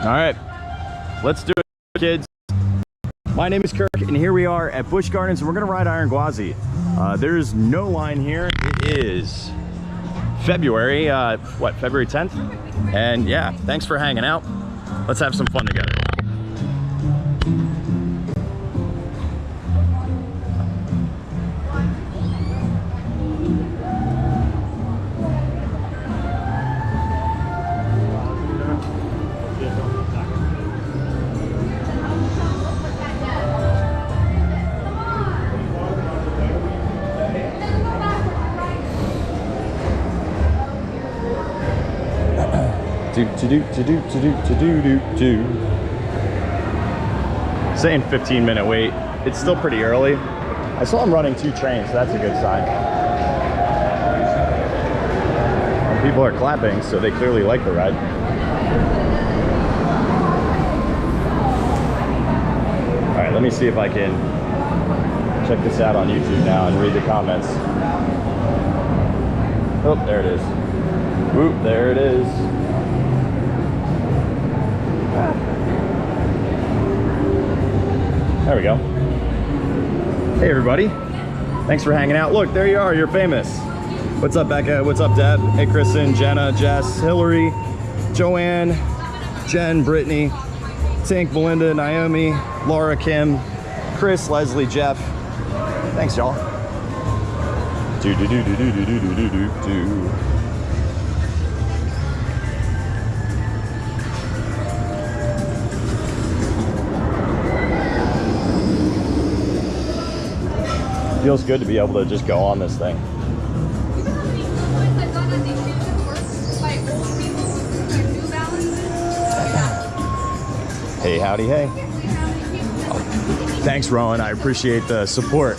All right, let's do it, kids. My name is Kirk, and here we are at Busch Gardens, and we're gonna ride Iron Gwazi. There's no line here. It is February, February 10th? And yeah, thanks for hanging out. Let's have some fun together. Saying 15-minute wait. It's still pretty early. I saw him running 2 trains, so that's a good sign. People are clapping, so they clearly like the ride. All right, let me see if I can check this out on YouTube now and read the comments. Oh, there it is. Whoop, there it is. There we go. Hey everybody, thanks for hanging out. Look, there you are, you're famous. What's up, Becca? What's up, Deb? Hey, Kristen, Jenna, Jess, Hillary, Joanne, Jen, Brittany, Tink, Belinda, Naomi, Laura, Kim, Chris, Leslie, Jeff. Thanks, y'all. Do. Feels good to be able to just go on this thing. Hey, howdy, hey. Oh, thanks, Rowan. I appreciate the support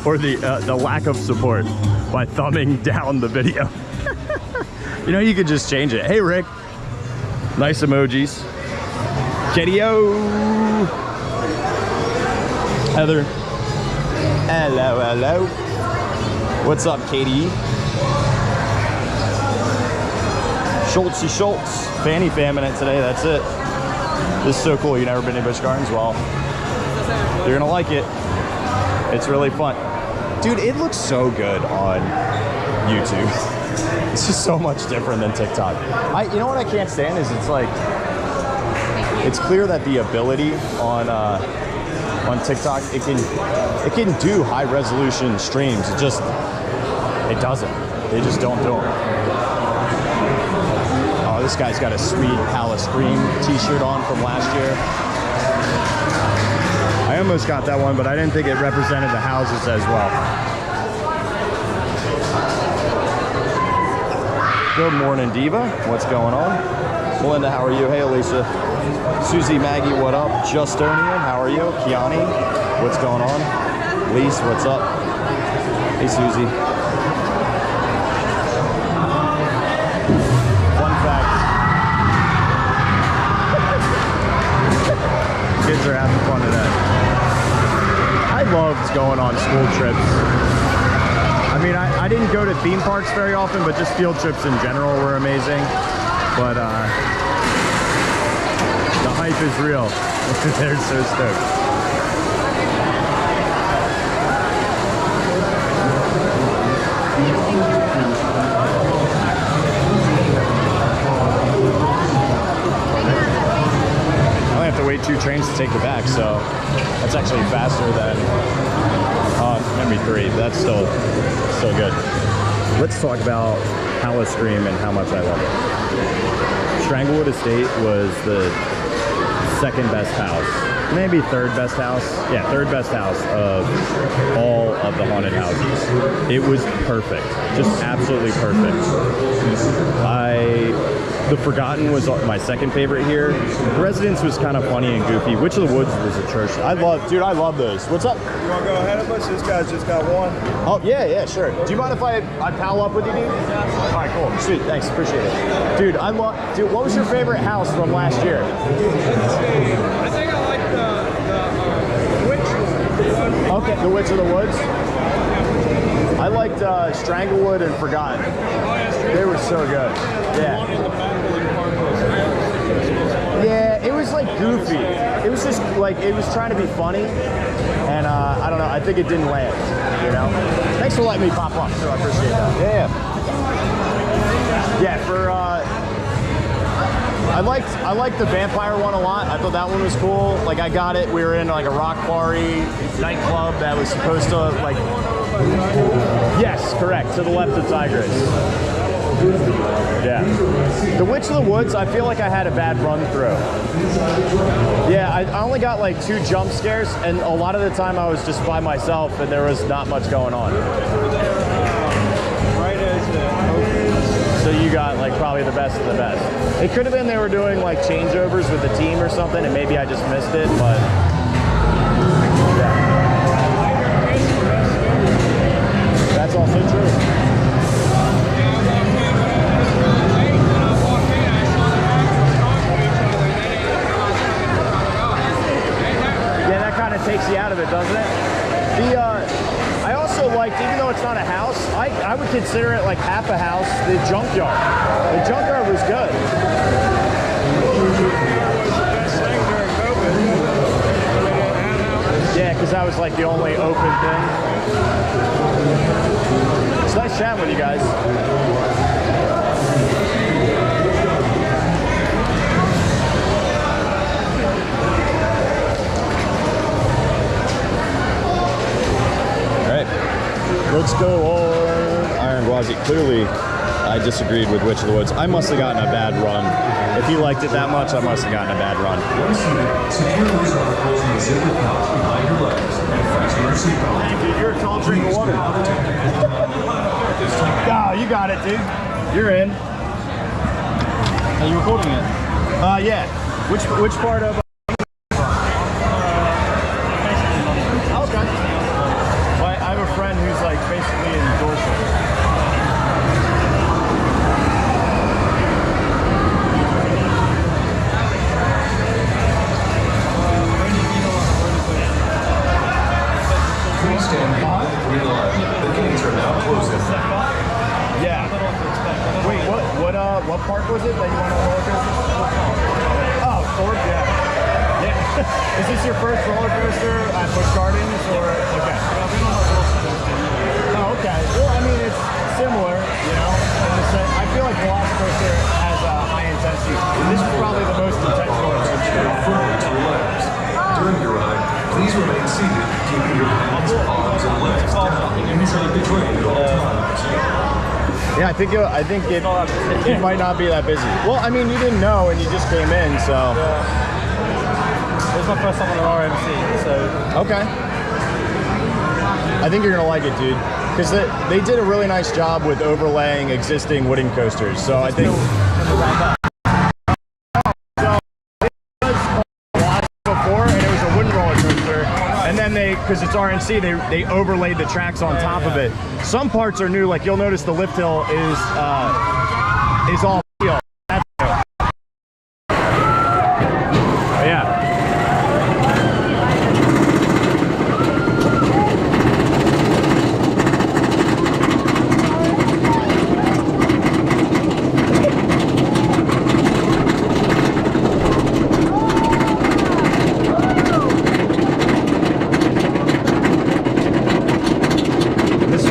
or the lack of support by thumbing down the video. You know, you could just change it. Hey, Rick. Nice emojis. Kitty-o. Heather. Hello, hello. What's up, Katie? Schultz, Fanny Fam in it today, that's it. This is so cool. You've never been to Busch Gardens? Well, you're gonna like it. It's really fun. Dude, it looks so good on YouTube. It's just so much different than TikTok. You know what I can't stand is it's like, it's clear that the ability on TikTok, it can do high resolution streams. It doesn't. They just don't do them. Oh, this guy's got a sweet Palace Green t-shirt on from last year. I almost got that one, but I didn't think it represented the houses as well. Good morning, Diva. What's going on? Melinda, how are you? Hey, Elisa. Susie, Maggie, what up? Justonian, how are you? Kiani, what's going on? Lise, what's up? Hey, Susie. Fun fact. Kids are having fun today. I loved going on school trips. I mean, I didn't go to theme parks very often, but just field trips in general were amazing. But, the hype is real. They're so stoked. I only have to wait 2 trains to take the back, so that's actually faster than maybe 3. That's still good. Let's talk about Palace Stream and how much I love it. Stranglewood Estate was the 2nd best house, maybe 3rd best house. Yeah, 3rd best house of all of the haunted houses. It was perfect, just absolutely perfect. The Forgotten was my 2nd favorite here. The Residence was kind of funny and goofy. Witch of the Woods was atrocious. I love those. What's up? You want to go ahead of us? This guy's just got one. Oh, yeah, sure. Do you mind if I pal up with you, dude? All right, cool. Sweet, thanks, appreciate it. Dude, dude, what was your favorite house from last year? Let's see. I think I like the Witch. Okay, the Witch of the Woods. I liked Stranglewood and Forgotten. They were so good. Yeah. like goofy. It was just like, it was trying to be funny. And I don't know, I think it didn't land, you know? Thanks for letting me pop up, so I appreciate that. Yeah. Yeah, for, I liked the vampire one a lot. I thought that one was cool. Like, I got it. We were in like a rock quarry nightclub that was supposed to like. Yes, correct. To the left of Tigris. Yeah. The Witch of the Woods, I feel like I had a bad run through. Yeah, I only got like 2 jump scares, and a lot of the time I was just by myself, and there was not much going on. Right as So you got like probably the best of the best. It could have been they were doing like changeovers with the team or something, and maybe I just missed it, but yeah. That's also true. Yeah, that kind of takes you out of it, doesn't it? I also liked, even though it's not a house, I would consider it like half a house, the junkyard. The junkyard was good. Yeah, because that was like the only open thing. It's nice chatting with you guys. Let's go on Iron Gwazi. Clearly, I disagreed with Witch of the Woods. I must have gotten a bad run. If you liked it that much, I must have gotten a bad run. Secure these articles in the zipper pouch behind your legs and fasten your seatbelt. Thank you. You're a tall drink of water. Oh, you got it, dude. You're in. Are you recording it? Yeah. Which part of? Okay. Well, I have a friend who's like basically in Dorset. Please stand behind the green light. The gates are now closing. Yeah. Wait, what park was it that you went on roller coaster? Oh, Thorpe, yeah. Yeah. Is this your first roller coaster at Busch Gardens or okay? Oh, okay. Well, I mean it's similar, you know. I feel like Velocicoaster has a high intensity. This is probably the most intense roller coaster. During your ride, please remain seated, keeping your hands, arms, and legs down inside the train at all times. Yeah, I think it might not be that busy. Well, I mean, you didn't know and you just came in, so. It was my first time on an RMC, so. Okay. I think you're gonna like it, dude, because they did a really nice job with overlaying existing wooden coasters. So I think. Before, and it was a wooden roller coaster, and then because it's RNC, they overlaid the tracks on top of it. Some parts are new, like you'll notice the lift hill is all steel. That's new. Yeah.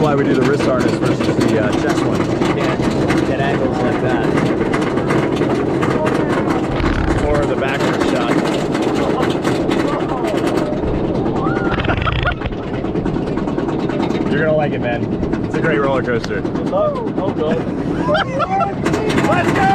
Why we do the wrist harness versus the chest one. You can't get angles like that. Or the backward shot. You're gonna like it, man. It's a great roller coaster. Oh god. Let's go!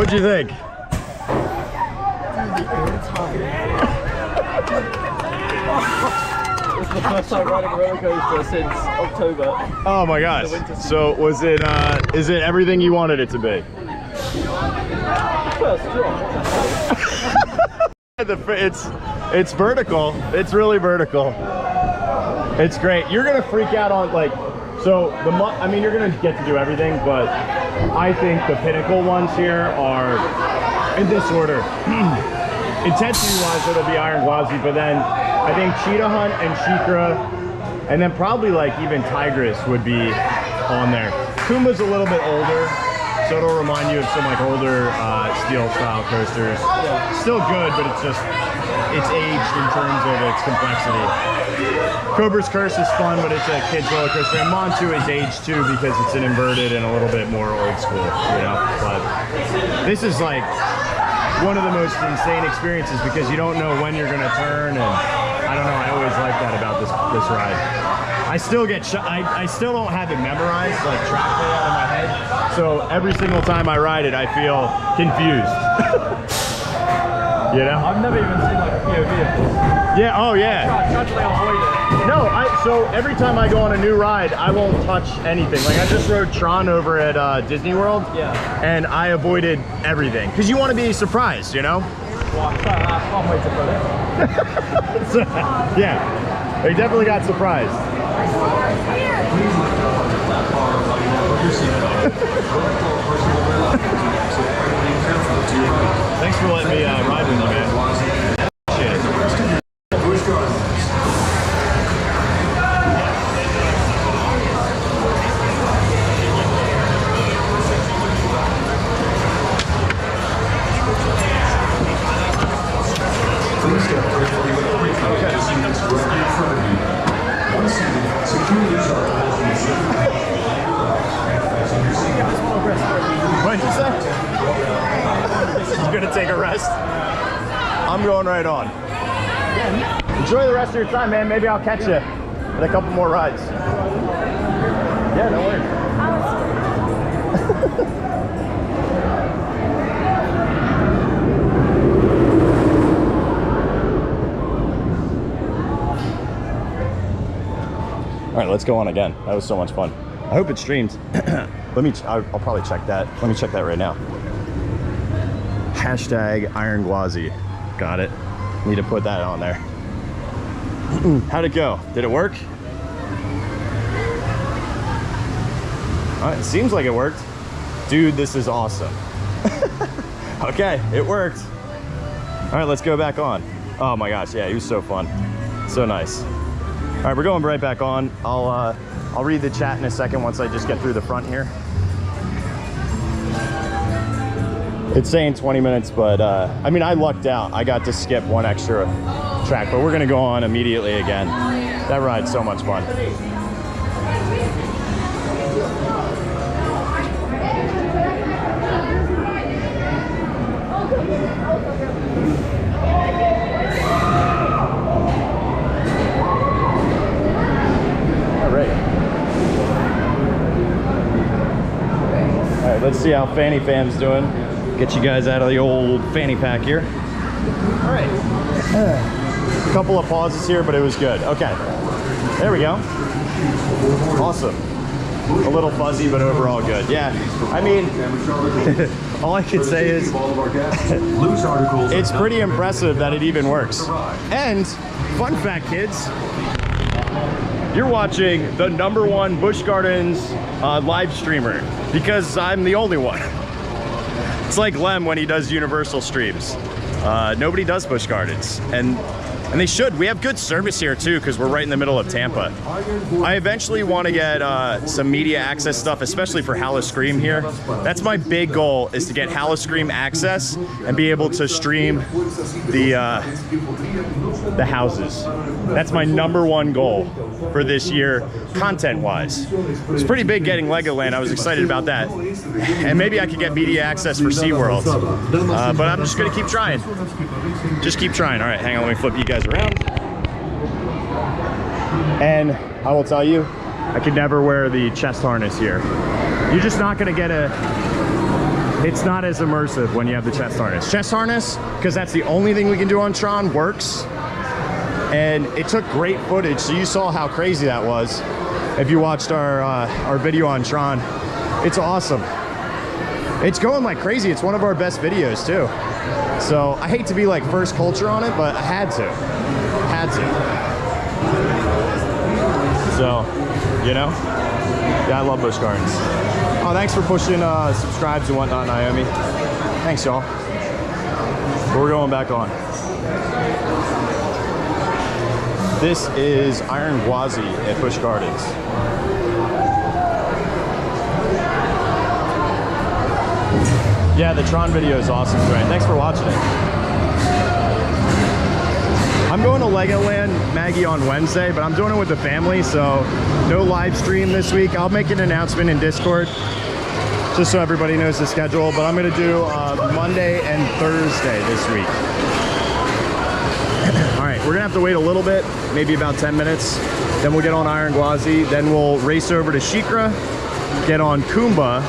What'd you think? This is the first time riding a roller coaster since October. Oh my gosh. So was it, is it everything you wanted it to be? First drop. It's vertical. It's really vertical. It's great. You're gonna freak out on like, so I mean, you're gonna get to do everything, but I think the pinnacle ones here are in this order. Intensity-wise, it'll be Iron Gwazi, but then I think Cheetah Hunt and SheiKra, and then probably like even Tigress would be on there. Kumba's a little bit older, so it'll remind you of some like older steel style coasters. Still good, but it's aged in terms of its complexity. Cobra's Curse is fun, but it's a kid's roller coaster. And Montu is aged too because it's an inverted and a little bit more old school, you know. But this is like one of the most insane experiences because you don't know when you're gonna turn, and I don't know. I always like that about this ride. I still get I still don't have it memorized, like track play out of my head. So every single time I ride it, I feel confused. You know? I've never even seen like a POV of this. Yeah, oh yeah. I tried to avoid it. No, so every time I go on a new ride, I won't touch anything. Like I just rode Tron over at Disney World. Yeah. And I avoided everything. Because you want to be surprised, you know? Well, I can't wait to put it. So, yeah, they definitely got surprised. Thanks for letting me ride with you, man. Appreciate it. Busch Gardens. Please step carefully with every car seats directly in front of you. Once seated, secure your articles in the seat. What'd you say? You gonna take a rest? I'm going right on. Enjoy the rest of your time, man. Maybe I'll catch you at a couple more rides. Yeah, no worries. All right, let's go on again. That was so much fun. I hope it streamed. I'll probably check that. Let me check that right now. Hashtag Iron Gwazi. Got it. Need to put that on there. How'd it go? Did it work? It seems like it worked. Dude, this is awesome. Okay, it worked. All right, let's go back on. Oh my gosh, yeah, he was so fun. So nice. All right, we're going right back on. I'll read the chat in a second once I just get through the front here. It's saying 20 minutes, but I mean, I lucked out. I got to skip one extra track, but we're gonna go on immediately again. That ride's so much fun. All right, let's see how Fanny Fam's doing. Get you guys out of the old fanny pack here. All right. A couple of pauses here, but it was good. Okay. There we go. Awesome. A little fuzzy, but overall good. Yeah. I mean, all I can say is it's pretty impressive that it even works. And fun fact, kids, you're watching the #1 Busch Gardens live streamer because I'm the only one. It's like Lem when he does Universal streams. Nobody does Busch Gardens, and they should. We have good service here too because we're right in the middle of Tampa. I eventually want to get some media access stuff, especially for Howl-O-Scream here. That's my big goal, is to get Howl-O-Scream access and be able to stream the houses. That's my #1 goal for this year, content-wise. It's pretty big getting Legoland. I was excited about that. And maybe I could get media access for SeaWorld. But I'm just gonna keep trying. Just keep trying. All right, hang on, let me flip you guys around. And I will tell you, I could never wear the chest harness here. You're just not gonna get a it's not as immersive when you have the chest harness. Chest harness, because that's the only thing we can do on Tron, works. And it took great footage, so you saw how crazy that was. If you watched our video on Tron, it's awesome. It's going like crazy. It's one of our best videos too. So I hate to be like first culture on it, but I had to. So, you know, yeah, I love Busch Gardens. Oh, thanks for pushing subscribes and whatnot, Naomi. Thanks, y'all. We're going back on. This is Iron Gwazi at Busch Gardens. Yeah, the Tron video is awesome, Dwayne. Thanks for watching it. I'm going to Legoland, Maggie, on Wednesday, but I'm doing it with the family, so no live stream this week. I'll make an announcement in Discord, just so everybody knows the schedule, but I'm going to do Monday and Thursday this week. All right, we're going to have to wait a little bit, maybe about 10 minutes. Then we'll get on Iron Gwazi. Then we'll race over to SheiKra, get on Kumba.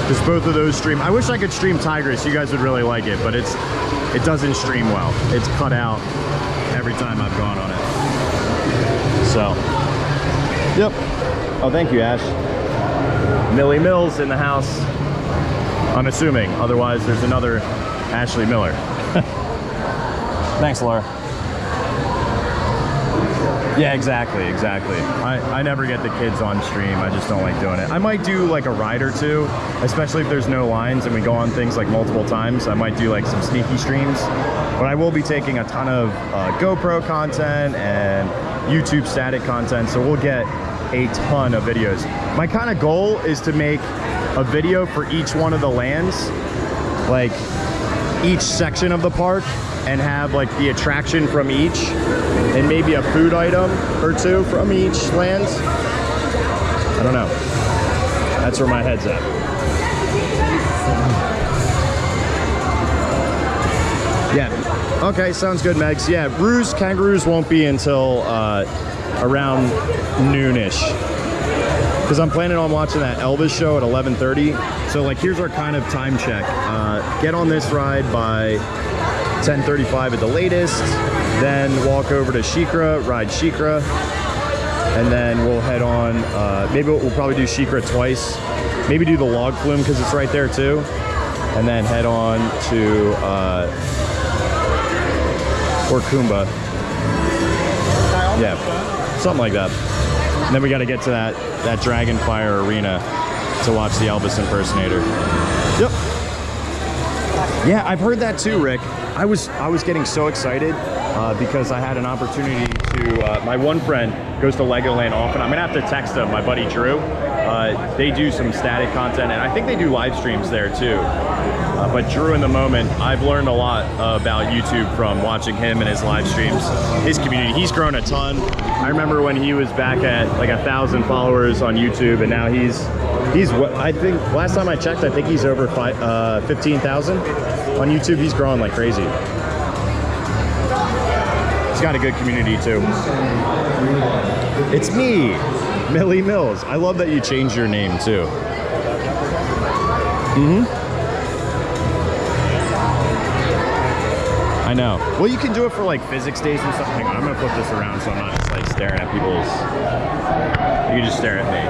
Because both of those stream. I wish I could stream Tigris. You guys would really like it, but it doesn't stream well. It's cut out every time I've gone on it. So, yep. Oh, thank you, Ash. Millie Mills in the house. I'm assuming. Otherwise, there's another Ashley Miller. Thanks, Laura. Yeah, exactly. I never get the kids on stream. I just don't like doing it. I might do like a ride or two, especially if there's no lines and we go on things like multiple times. I might do like some sneaky streams, but I will be taking a ton of GoPro content and YouTube static content, so we'll get a ton of videos. My kind of goal is to make a video for each one of the lands, like each section of the park, and have like the attraction from each and maybe a food item or two from each land. I don't know. That's where my head's at. Yeah. Okay, sounds good, Megs. Yeah, kangaroos won't be until around noonish. Because I'm planning on watching that Elvis show at 11:30. So like, here's our kind of time check. Get on this ride by 10:35 at the latest, then walk over to SheiKra, ride SheiKra, and then we'll head on, maybe we'll probably do SheiKra twice, maybe do the log flume because it's right there too, and then head on to, or Kumba. Yeah, something like that. And then we got to get to that Dragonfire arena to watch the Elvis impersonator. Yep. Yeah, I've heard that too, Rick. I was getting so excited because I had an opportunity to, my one friend goes to Legoland often. I'm gonna have to text him, my buddy Drew. They do some static content, and I think they do live streams there too. But Drew, in the moment, I've learned a lot about YouTube from watching him and his live streams, his community. He's grown a ton. I remember when he was back at like 1,000 followers on YouTube, and now he's I think last time I checked, I think he's over 15,000 on YouTube. He's growing like crazy. He's got a good community too. It's me, Millie Mills. I love that you changed your name too. I know. Well, you can do it for like physics days and stuff. Hang on, I'm gonna flip this around so I'm not just like staring at people's. You can just stare at me.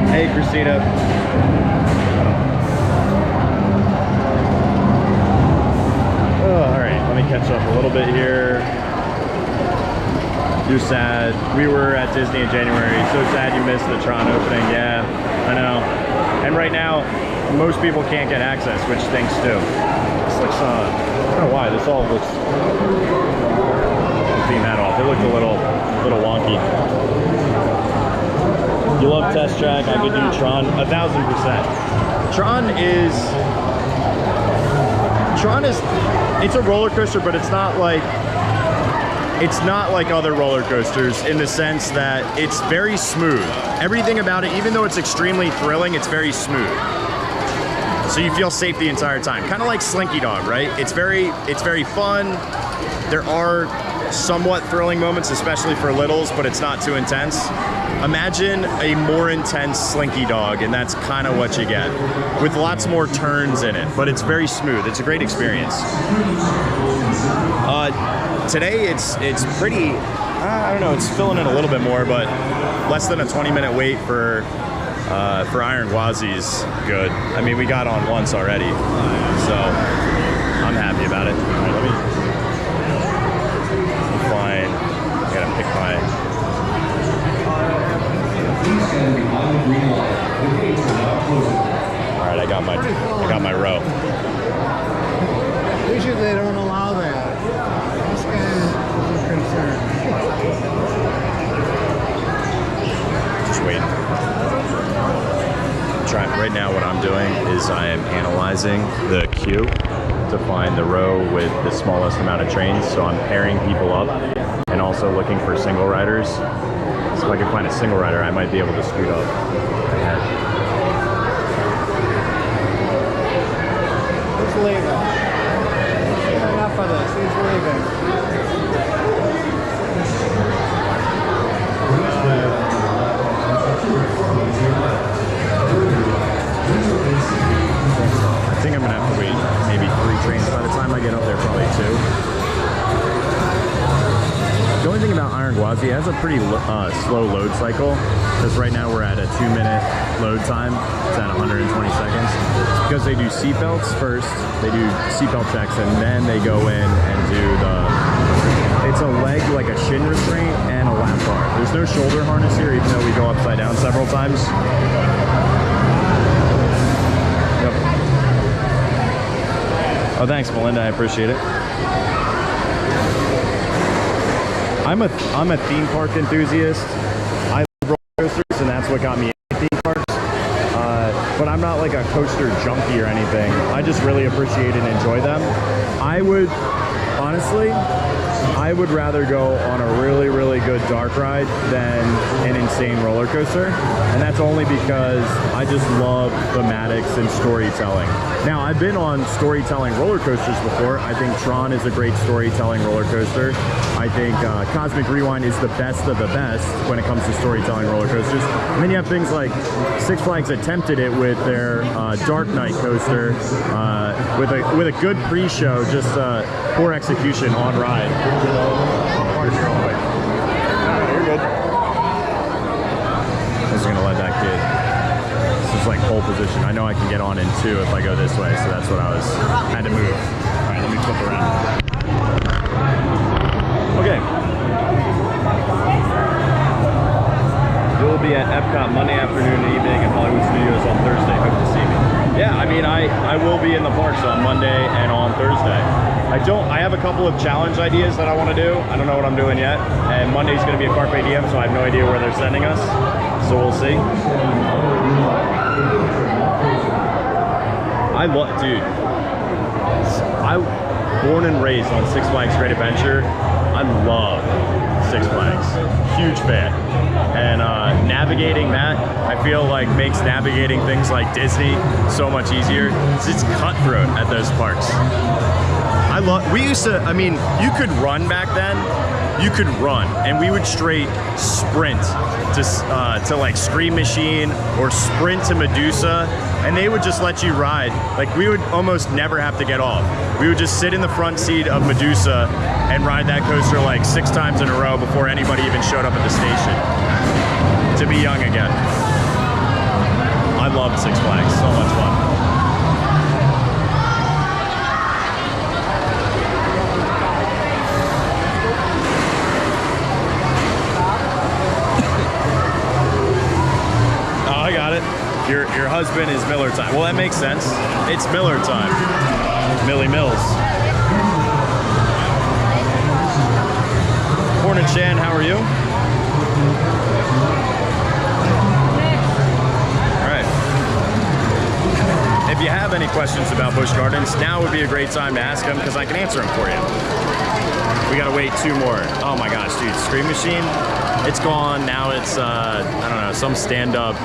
Hey, Christina. Oh, all right, let me catch up a little bit here. You're sad. We were at Disney in January. So sad you missed the Tron opening. Yeah, I know. And right now, most people can't get access, which stinks too. This looks, I don't know why, this all looks, clean that off. It looked a little wonky. You love Test Track, I could do Tron, 1,000%. Tron is, it's a roller coaster, but it's not like other roller coasters in the sense that it's very smooth. Everything about it, even though it's extremely thrilling, it's very smooth. So you feel safe the entire time. Kind of like Slinky Dog, right? It's very fun. There are somewhat thrilling moments, especially for littles, but it's not too intense. Imagine a more intense Slinky Dog, and that's kind of what you get, with lots more turns in it, but it's very smooth. It's a great experience. Today it's pretty, I don't know, it's filling in a little bit more, but less than a 20-minute wait for Iron Gwazi's good. I mean, we got on once already, so I'm happy about it. All right, let me find, I gotta pick my... All right, I got my row. Usually they don't allow that. This guy is concerned. Just wait. Right now what I'm doing is I am analyzing the queue to find the row with the smallest amount of trains. So I'm pairing people up and also looking for single riders. So if I can find a single rider, I might be able to scoot up ahead. Who's leaving? Enough of this. Who's leaving? I think I'm gonna have to wait maybe 3 trains by the time I get up there, probably 2. The only thing about Iron Gwazi, it has a pretty slow load cycle, because right now we're at a 2-minute load time. It's at 120 seconds. It's because they do seatbelts first, they do seatbelt checks, and then they go in and do it's a leg, like a shin restraint, and a lap bar. There's no shoulder harness here, even though we go upside down several times. Yep. Oh, thanks, Melinda. I appreciate it. I'm a theme park enthusiast. I love roller coasters, and that's what got me into theme parks. But I'm not like a coaster junkie or anything. I just really appreciate and enjoy them. Honestly, I would rather go on a really, really good dark ride than an insane roller coaster. And that's only because I just love thematics and storytelling. Now, I've been on storytelling roller coasters before. I think Tron is a great storytelling roller coaster. I think Cosmic Rewind is the best of the best when it comes to storytelling roller coasters. And then you have things like Six Flags attempted it with their Dark Knight coaster with a good pre-show, just poor execution on ride. You're good. I'm just gonna let that kid. This is like pole position. I know I can get on in 2 if I go this way, so that's what I had to move. All right, let me flip around. Okay. You'll be at Epcot Monday afternoon and evening and Hollywood Studios on Thursday. Hope to see me. Yeah, I mean, I will be in the parks on Monday and on Thursday. I have a couple of challenge ideas that I want to do. I don't know what I'm doing yet. And Monday's going to be a Carpe Diem, so I have no idea where they're sending us. So we'll see. Dude, I'm born and raised on Six Flags Great Adventure. I love Six Flags. Huge fan. And navigating that, I feel like makes navigating things like Disney so much easier. It's cutthroat at those parks. We used to, I mean, you could run back then. You could run, and we would straight sprint to like Scream Machine or sprint to Medusa, and they would just let you ride. Like, we would almost never have to get off. We would just sit in the front seat of Medusa and ride that coaster like 6 times in a row before anybody even showed up at the station. To be young again. I loved Six Flags, so much fun. Your husband is Miller time. Well, that makes sense. It's Miller time. Millie Mills. Hornet Chan, how are you? All right. If you have any questions about Busch Gardens, now would be a great time to ask them because I can answer them for you. We gotta wait 2 more. Oh my gosh, dude, Scream Machine, it's gone. Now it's, I don't know, some stand-up,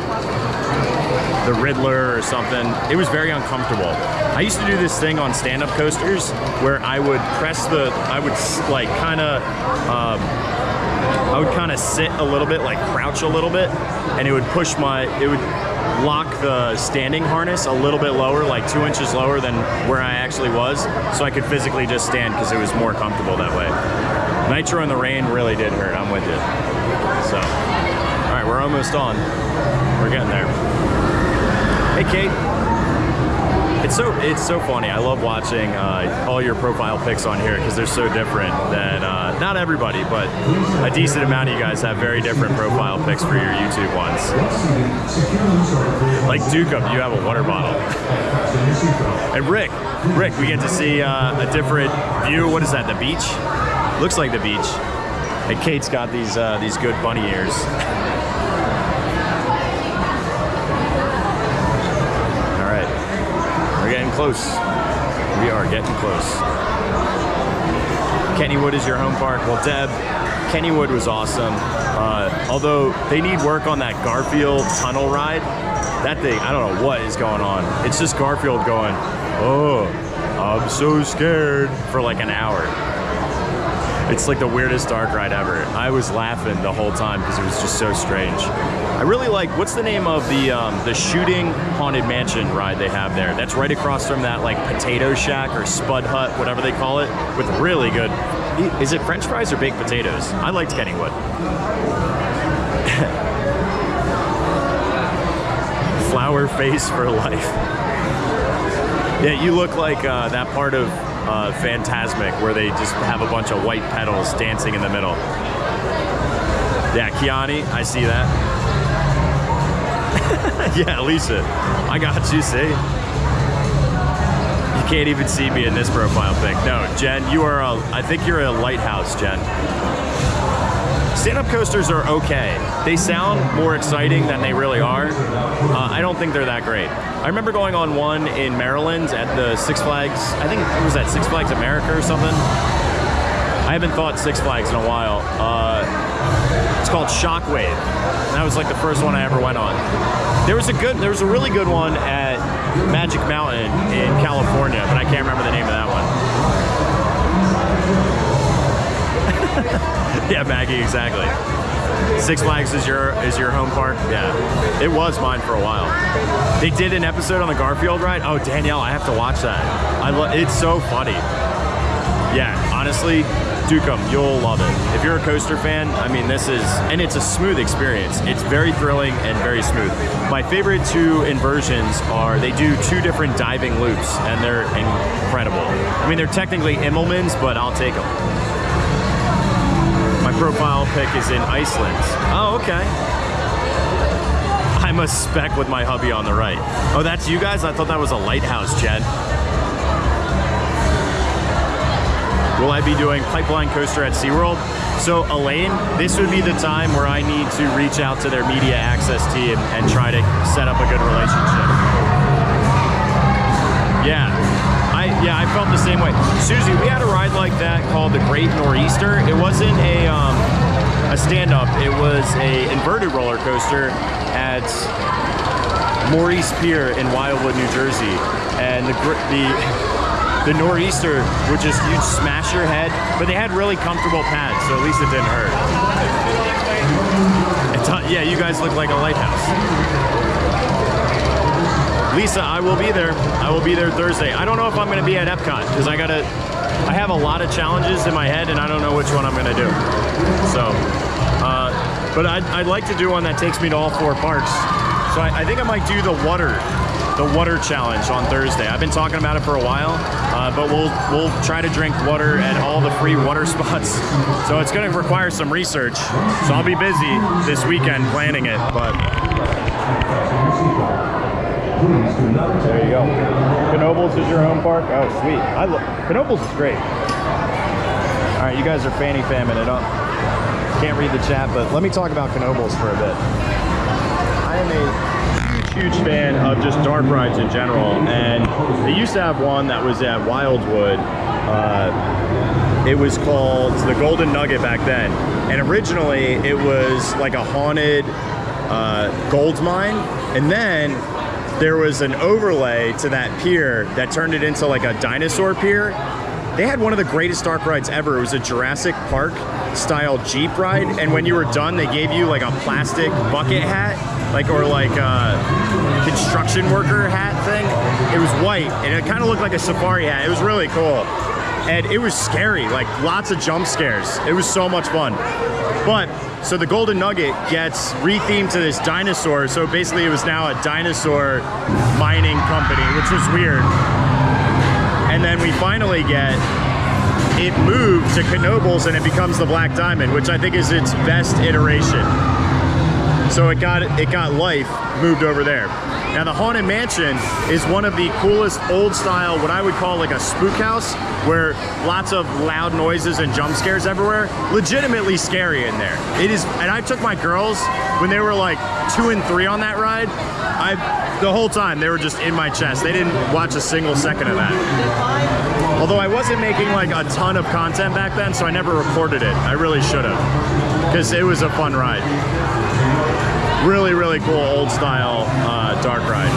the Riddler or something. It was very uncomfortable. I used to do this thing on stand-up coasters where I would press the, I would like kind of sit a little bit, like crouch a little bit, and it would push my, it would lock the standing harness a little bit lower, like 2 inches lower than where I actually was, so I could physically just stand because it was more comfortable that way. Nitro in the rain really did hurt, I'm with you. So, all right, we're almost on. We're getting there. Hey, Kate. It's so funny. I love watching all your profile pics on here because they're so different than, not everybody, but a decent amount of you guys have very different profile pics for your YouTube ones. Like Dukem, you have a water bottle. And Rick, we get to see a different view. What is that, the beach? Looks like the beach. And Kate's got these good bunny ears. We're getting close. We are getting close. Kennywood is your home park. Well, Deb, Kennywood was awesome. Although they need work on that Garfield tunnel ride. That thing, I don't know what is going on. It's just Garfield going, oh, I'm so scared, for like an hour. It's like the weirdest dark ride ever. I was laughing the whole time because it was just so strange. I really like, what's the name of the shooting haunted mansion ride they have there? That's right across from that like potato shack or spud hut, whatever they call it, with really good, is it French fries or baked potatoes? I liked Kennywood. Flower face for life. Yeah, you look like that part of Phantasmic where they just have a bunch of white petals dancing in the middle. Yeah, Kiani, I see that. Yeah, Lisa, I got you, see? You can't even see me in this profile pic. No, Jen, you are I think you're a lighthouse, Jen. Stand-up coasters are okay. They sound more exciting than they really are. I don't think they're that great. I remember going on one in Maryland at the Six Flags, I think it was at Six Flags America or something. I haven't thought Six Flags in a while. It's called Shockwave. That was like the first one I ever went on. There was a really good one at Magic Mountain in California, but I can't remember the name of that one. Yeah, Maggie, exactly. Six Flags is your home park? Yeah, it was mine for a while. They did an episode on the Garfield ride. Oh, Danielle, I have to watch that. It's so funny. Yeah, honestly, Dukem, you'll love it. If you're a coaster fan, I mean, and it's a smooth experience. It's very thrilling and very smooth. My favorite 2 inversions are, they do 2 different diving loops, and they're incredible. I mean, they're technically Immelmans, but I'll take them. My profile pic is in Iceland. Oh, okay. I'm a speck with my hubby on the right. Oh, that's you guys? I thought that was a lighthouse, Jen. Will I be doing Pipeline Coaster at SeaWorld? So, Elaine, this would be the time where I need to reach out to their media access team and try to set up a good relationship. Yeah. I felt the same way. Susie, we had a ride like that called the Great Nor'easter. It wasn't a stand-up. It was a inverted roller coaster at Maurice Pier in Wildwood, New Jersey. And the Nor'easter would just, you'd smash your head, but they had really comfortable pads, so at least it didn't hurt. Yeah, you guys look like a lighthouse. Lisa, I will be there. I will be there Thursday. I don't know if I'm going to be at Epcot because I have a lot of challenges in my head and I don't know which one I'm going to do. So, but I'd like to do one that takes me to all 4 parks. So I think I might do the water challenge on Thursday. I've been talking about it for a while, but we'll try to drink water at all the free water spots. So it's going to require some research. So I'll be busy this weekend planning it, but. There you go. Knoebels is your home park? Oh, sweet. Knoebels is great. All right, you guys are fanny famming it up. Can't read the chat, but let me talk about Knoebels for a bit. I am a huge fan of just dark rides in general, and they used to have one that was at Wildwood. It was called the Golden Nugget back then. And originally it was like a haunted gold mine. And then there was an overlay to that pier that turned it into like a dinosaur pier. They had one of the greatest dark rides ever. It was a Jurassic Park style Jeep ride. And when you were done, they gave you like a plastic bucket hat, or like a construction worker hat thing. It was white and it kind of looked like a safari hat. It was really cool. And it was scary, like lots of jump scares. It was so much fun. But, so the Golden Nugget gets rethemed to this dinosaur. So basically it was now a dinosaur mining company, which was weird. And then we finally get it moved to Knoebels and it becomes the Black Diamond, which I think is its best iteration. So it got life moved over there. Now the Haunted Mansion is one of the coolest old style, what I would call like a spook house, where lots of loud noises and jump scares everywhere. Legitimately scary in there. It is, and I took my girls when they were like 2 and 3 on that ride. The whole time they were just in my chest. They didn't watch a single second of that. Although I wasn't making like a ton of content back then, so I never recorded it. I really should have, because it was a fun ride. Really, really cool old style dark ride.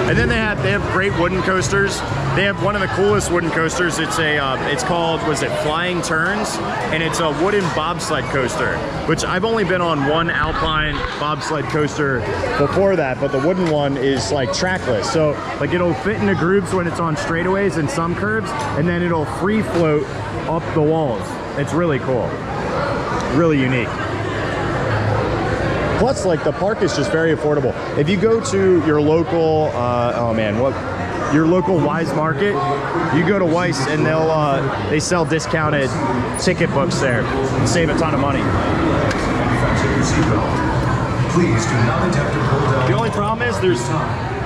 And then they have great wooden coasters. They have one of the coolest wooden coasters. It's called, was it Flying Turns? And it's a wooden bobsled coaster, which I've only been on one Alpine bobsled coaster before that, but the wooden one is like trackless. So like it'll fit into grooves when it's on straightaways and some curves, and then it'll free float up the walls. It's really cool. Really unique. Plus, like, the park is just very affordable. If you go to your local, your local Wise Market, you go to Weiss and they sell discounted ticket books there and save a ton of money. Please do not attempt to pull down. The only problem is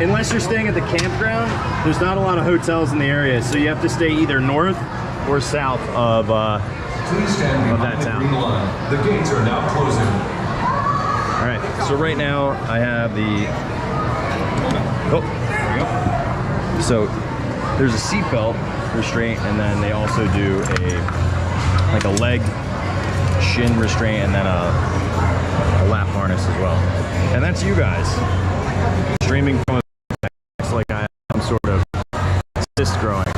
unless you're staying at the campground, there's not a lot of hotels in the area, so you have to stay either north or south of Please stand behind that town. the green line. The gates are now closing. All right, so right now I have there we go. So there's a seatbelt restraint, and then they also do a leg shin restraint, and then a lap harness as well. And that's you guys streaming from a like I am sort of cyst growing.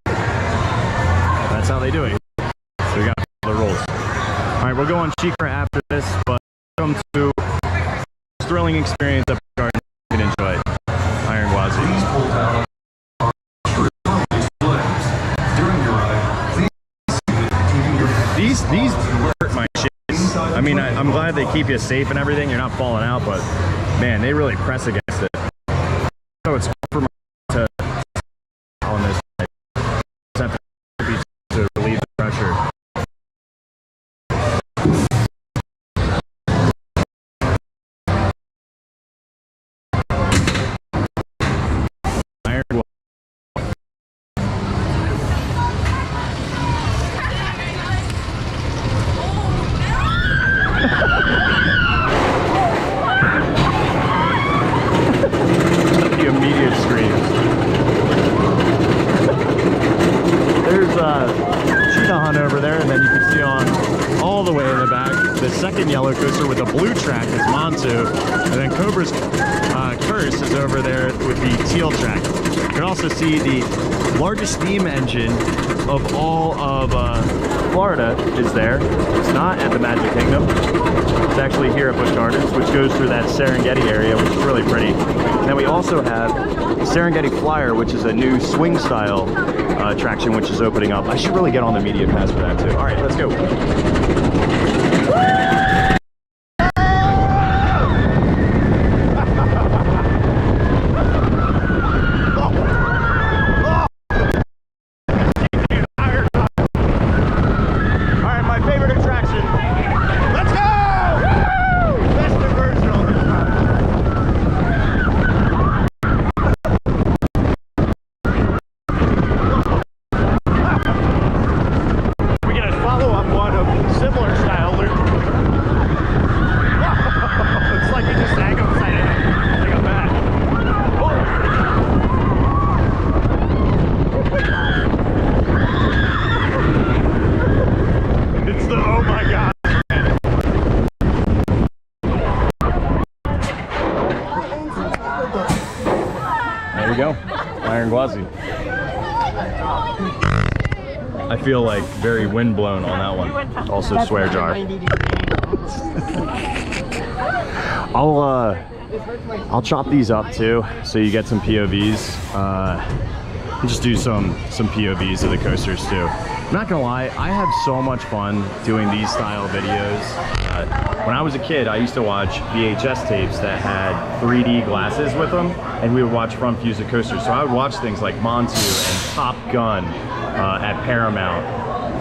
That's how they do it. So we got the rules. All right, we'll go on SheiKra after this, but welcome to a thrilling experience up the garden. You can enjoy it. Iron Gwazi. Please pull down during your ride. Please These hurt my shins. I mean, I'm glad they keep you safe and everything. You're not falling out, but man, they really press against it. So it's hard for my to on this. Have to relieve the pressure. The immediate screams. There's cheetah hunt over there, and then you can see on all the way in the back the second yellow coaster with a blue track is Montu, and then Cobra's Curse is over there with the teal track. You can also see the largest steam engine of all of Florida is there. It's not at the Magic Kingdom. It's actually here at Busch Gardens, which goes through that Serengeti area, which is really pretty. And then we also have Serengeti Flyer, which is a new swing style attraction, which is opening up. I should really get on the media pass for that too. All right, let's go. Similar style Gwazi. I feel like very windblown on that one. Also swear jar. I'll chop these up too, so you get some POVs. Just do some POVs of the coasters too. I'm not gonna lie, I have so much fun doing these style videos. When I was a kid, I used to watch VHS tapes that had 3D glasses with them, and we would watch front views of coasters. So I would watch things like Montu and Top Gun at Paramount.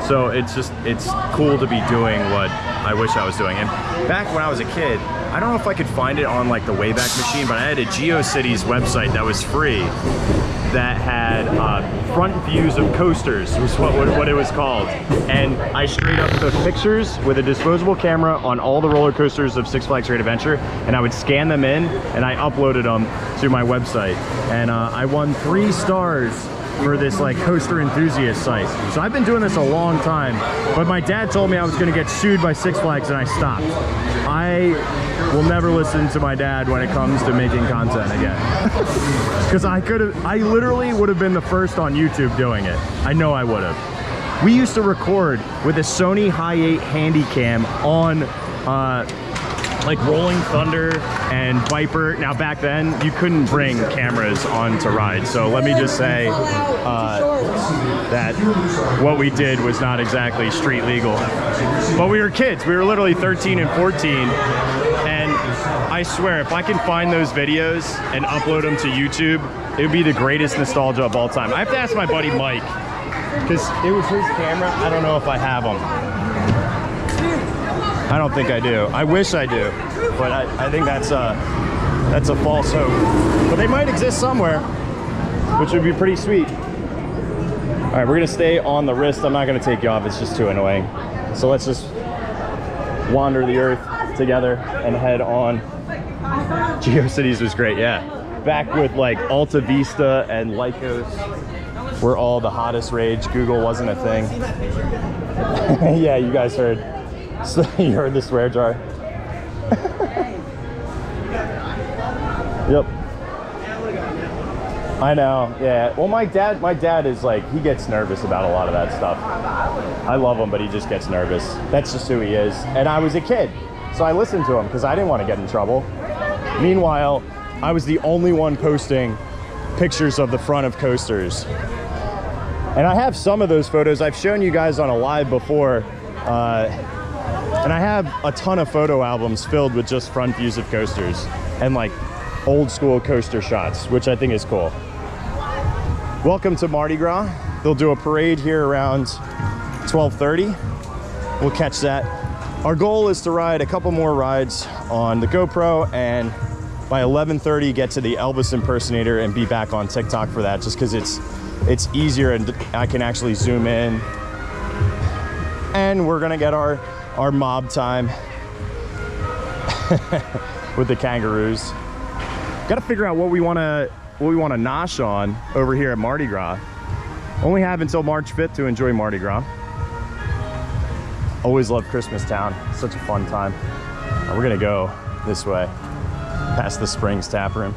So it's cool to be doing what I wish I was doing. And back when I was a kid, I don't know if I could find it on like the Wayback Machine, but I had a GeoCities website that was free that had front views of coasters, was what it was called. And I straight up took pictures with a disposable camera on all the roller coasters of Six Flags Great Adventure, and I would scan them in and I uploaded them to my website. And I won 3 stars for this like coaster enthusiast site. So I've been doing this a long time, but my dad told me I was gonna get sued by Six Flags and I stopped. I will never listen to my dad when it comes to making content again. Because I literally would have been the first on YouTube doing it. I know I would have. We used to record with a Sony Hi8 Handycam on like Rolling Thunder and Viper. Now back then you couldn't bring cameras onto rides, so let me just say that what we did was not exactly street legal. But we were kids, we were literally 13 and 14, and I swear if I can find those videos and upload them to YouTube, it would be the greatest nostalgia of all time. I have to ask my buddy Mike, because it was his camera. I don't know if I have them. I don't think I do. I wish I do, but I think that's a false hope. But they might exist somewhere, which would be pretty sweet. All right, we're gonna stay on the wrist. I'm not gonna take you off, it's just too annoying. So let's just wander the earth together and head on. GeoCities was great, yeah. Back with like Alta Vista and Lycos were all the hottest rage. Google wasn't a thing. Yeah, you guys heard. So you heard the swear jar. Yep. I know, yeah. Well, my dad is like, he gets nervous about a lot of that stuff. I love him, but he just gets nervous. That's just who he is. And I was a kid, so I listened to him because I didn't want to get in trouble. Meanwhile, I was the only one posting pictures of the front of coasters. And I have some of those photos. I've shown you guys on a live before. And I have a ton of photo albums filled with just front views of coasters and like old school coaster shots, which I think is cool. Welcome to Mardi Gras. They'll do a parade here around 12:30. We'll catch that. Our goal is to ride a couple more rides on the GoPro, and by 11:30 get to the Elvis impersonator and be back on TikTok for that, just because it's easier and I can actually zoom in. And we're gonna get our mob time with the kangaroos. Got to figure out what we want to nosh on over here at Mardi Gras. Only have until March 5th to enjoy Mardi Gras. Always love Christmas Town. Such a fun time. We're gonna go this way, past the Springs Tap Room.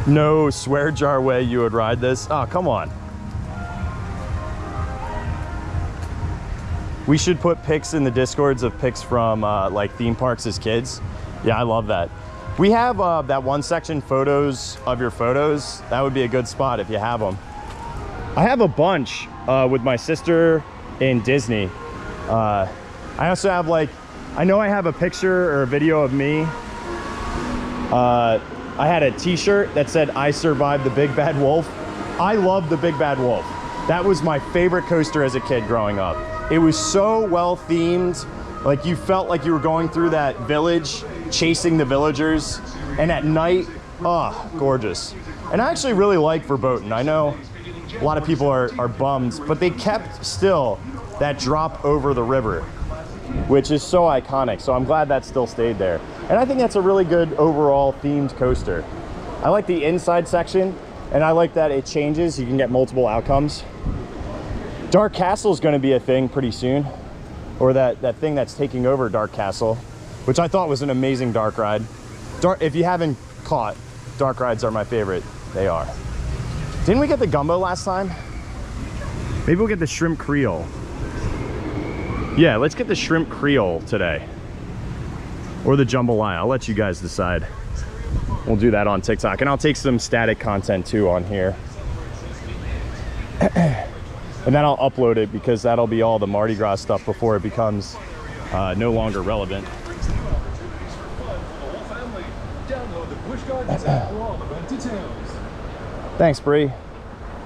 No swear jar way you would ride this. Oh, come on. We should put pics in the Discords of pics from like theme parks as kids. Yeah, I love that. We have that one section, photos of your photos. That would be a good spot if you have them. I have a bunch with my sister in Disney. I also have like, I know I have a picture or a video of me. I had a t-shirt that said, "I survived the Big Bad Wolf." I love the Big Bad Wolf. That was my favorite coaster as a kid growing up. It was so well themed. Like you felt like you were going through that village, chasing the villagers. And at night, oh, gorgeous. And I actually really like Verboten. I know a lot of people are bummed, but they kept still that drop over the river, which is so iconic. So I'm glad that still stayed there. And I think that's a really good overall themed coaster. I like the inside section, and I like that it changes. You can get multiple outcomes. Dark Castle is going to be a thing pretty soon, or that thing that's taking over Dark Castle, which I thought was an amazing dark ride. If you haven't caught, dark rides are my favorite. They are. Didn't we get the gumbo last time? Maybe we'll get the shrimp creole. Yeah, let's get the shrimp creole today. Or the jambalaya. I'll let you guys decide. We'll do that on TikTok. And I'll take some static content too on here. And then I'll upload it because that'll be all the Mardi Gras stuff before it becomes no longer relevant. Thanks, Bree.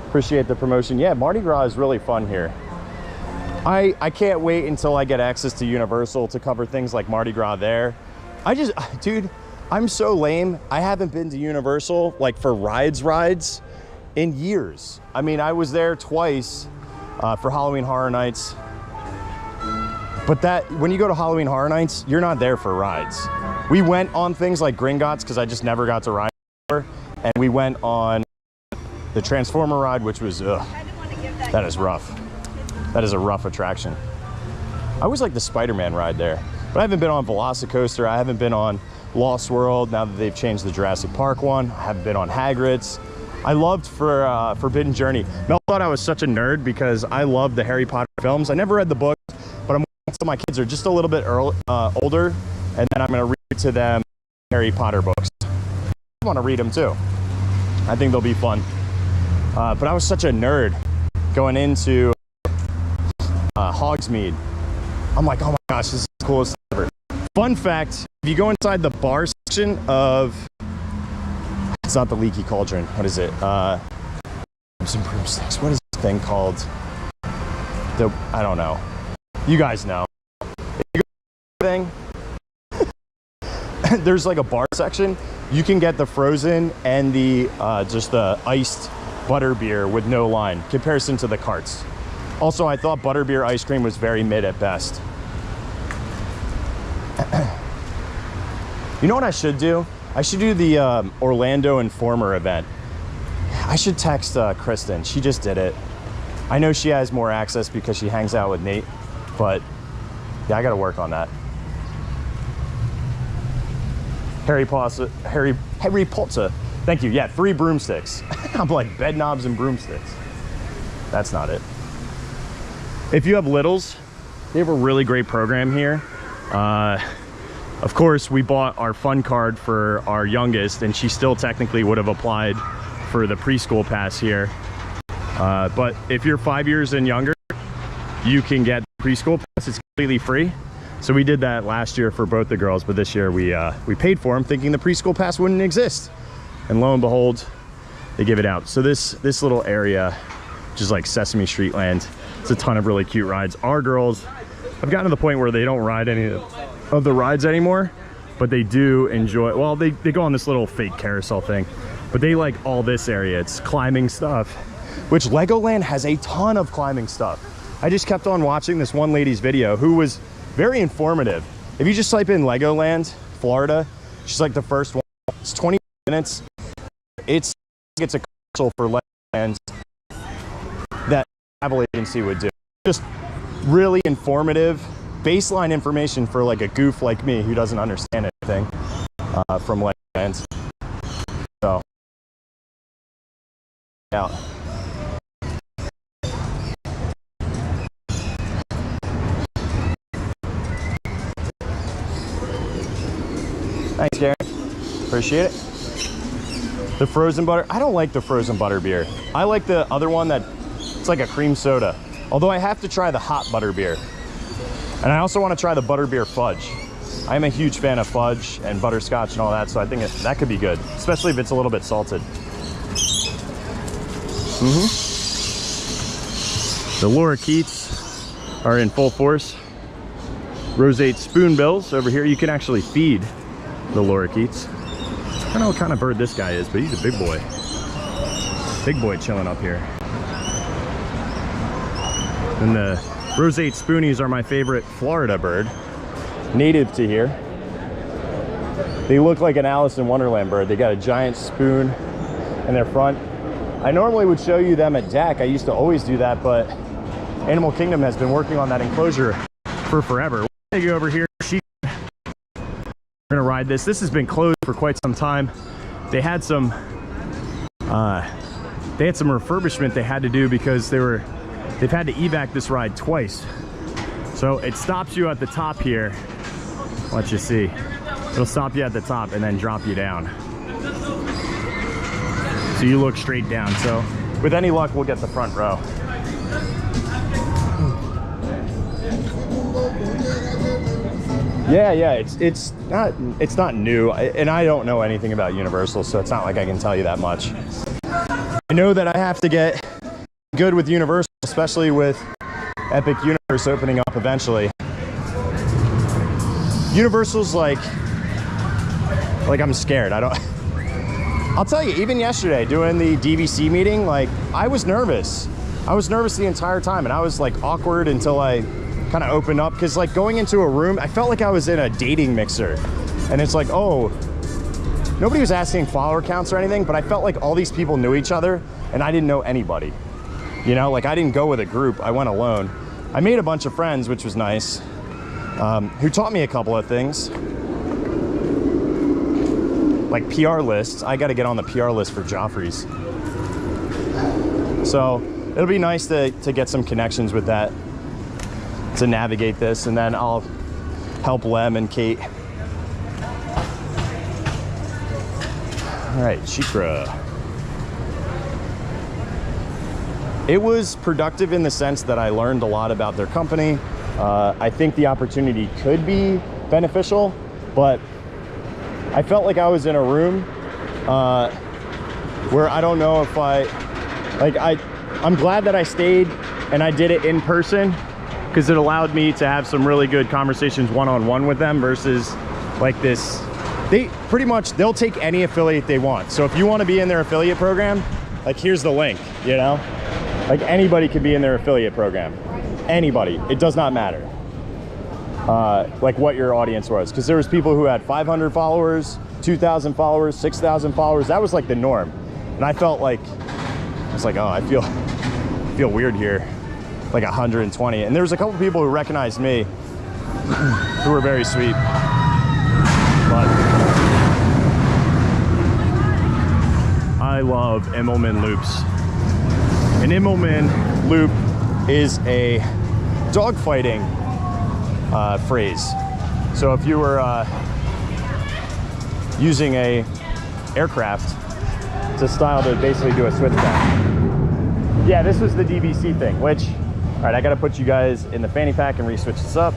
Appreciate the promotion. Yeah, Mardi Gras is really fun here. I can't wait until I get access to Universal to cover things like Mardi Gras there. Dude, I'm so lame. I haven't been to Universal like for rides in years. I mean, I was there twice for Halloween Horror Nights. But when you go to Halloween Horror Nights, you're not there for rides. We went on things like Gringotts because I just never got to ride before. And we went on the Transformer ride, which was, that is rough. That is a rough attraction. I always like the Spider-Man ride there, but I haven't been on Velocicoaster. I haven't been on Lost World now that they've changed the Jurassic Park one. I haven't been on Hagrid's. I loved Forbidden Journey. Mel thought I was such a nerd because I love the Harry Potter films. I never read the book, but I'm waiting until my kids are just a little bit older, and then I'm going to read to them Harry Potter books. I want to read them too. I think they'll be fun. But I was such a nerd going into Hogsmeade. I'm like, oh my gosh, this is the coolest ever. Fun fact, if you go inside the bar section of, it's not the Leaky Cauldron, what is it? Some broomsticks. What is this thing called? I don't know. You guys know. If you go thing, there's like a bar section. You can get the frozen and the just the iced butterbeer with no line, comparison to the carts. Also, I thought butterbeer ice cream was very mid at best. You know what I should do? I should do the Orlando Informer event. I should text Kristen. She just did it. I know she has more access because she hangs out with Nate, but yeah, I gotta work on that. Harry Potter. Thank you. Yeah, 3 broomsticks. I'm like bed knobs and broomsticks. That's not it. If you have littles, they have a really great program here. Of course, we bought our fun card for our youngest, and she still technically would have applied for the preschool pass here. But if you're 5 years and younger, you can get preschool pass. It's completely free. So we did that last year for both the girls, but this year we paid for them thinking the preschool pass wouldn't exist. And lo and behold, they give it out. So this little area, which is like Sesame Street land, it's a ton of really cute rides. Our girls have gotten to the point where they don't ride any of the rides anymore, but they do enjoy, well, they go on this little fake carousel thing, but they like all this area. It's climbing stuff, which Legoland has a ton of climbing stuff. I just kept on watching this one lady's video who was very informative. If you just type in Legoland, Florida, she's like the first one. It's 20 minutes. It's a commercial for Legoland that travel agency would do. Just really informative, baseline information for like a goof like me who doesn't understand anything from Legoland. So, out. Thanks, Gary. Appreciate it. The frozen butter. I don't like the frozen butter beer. I like the other one that it's like a cream soda. Although I have to try the hot butter beer. And I also want to try the butterbeer fudge. I'm a huge fan of fudge and butterscotch and all that, so I think that could be good, especially if it's a little bit salted. The lorikeets are in full force. Roseate spoonbills over here. You can actually feed the lorikeets. I don't know what kind of bird this guy is, but he's a big boy. Big boy chilling up here. And the roseate spoonies are my favorite Florida bird, native to here. They look like an Alice in Wonderland bird. They got a giant spoon in their front. I normally would show you them at DAC. I used to always do that, but Animal Kingdom has been working on that enclosure for forever. We'll take you over here. We're gonna ride this. This has been closed for quite some time. They had some refurbishment they had to do because they've had to evac this ride twice. So it stops you at the top here. Let you see. It'll stop you at the top and then drop you down. So you look straight down. So with any luck, we'll get the front row. Yeah, it's not new, and I don't know anything about Universal, so it's not like I can tell you that much. I know that I have to get good with Universal, especially with Epic Universe opening up eventually. Universal's like I'm scared. I'll tell you, even yesterday doing the DVC meeting, like I was nervous. I was nervous the entire time, and I was like awkward until I kind of opened up, because like going into a room, I felt like I was in a dating mixer, and it's like, oh, nobody was asking follower counts or anything, but I felt like all these people knew each other and I didn't know anybody. You know, like I didn't go with a group, I went alone. I made a bunch of friends, which was nice, who taught me a couple of things. Like PR lists. I got to get on the PR list for Joffrey's. So it'll be nice to get some connections with that, to navigate this, and then I'll help Lem and Kate. All right, SheiKra. It was productive in the sense that I learned a lot about their company. I think the opportunity could be beneficial, but I felt like I was in a room where I don't know if I'm glad that I stayed and I did it in person, because it allowed me to have some really good conversations one-on-one with them versus like this. They pretty much, they'll take any affiliate they want. So if you want to be in their affiliate program, like here's the link, you know? Like anybody could be in their affiliate program. Anybody, it does not matter. Like what your audience was. Because there was people who had 500 followers, 2,000 followers, 6,000 followers. That was like the norm. And I felt like, I was like, oh, I feel weird here. Like 120. And there was a couple people who recognized me who were very sweet. But I love Immelman loops. An Immelman loop is a dogfighting phrase. So if you were using a aircraft, it's a style to basically do a switchback. Yeah, this was the DVC thing, which, all right, I gotta put you guys in the fanny pack and re-switch this up.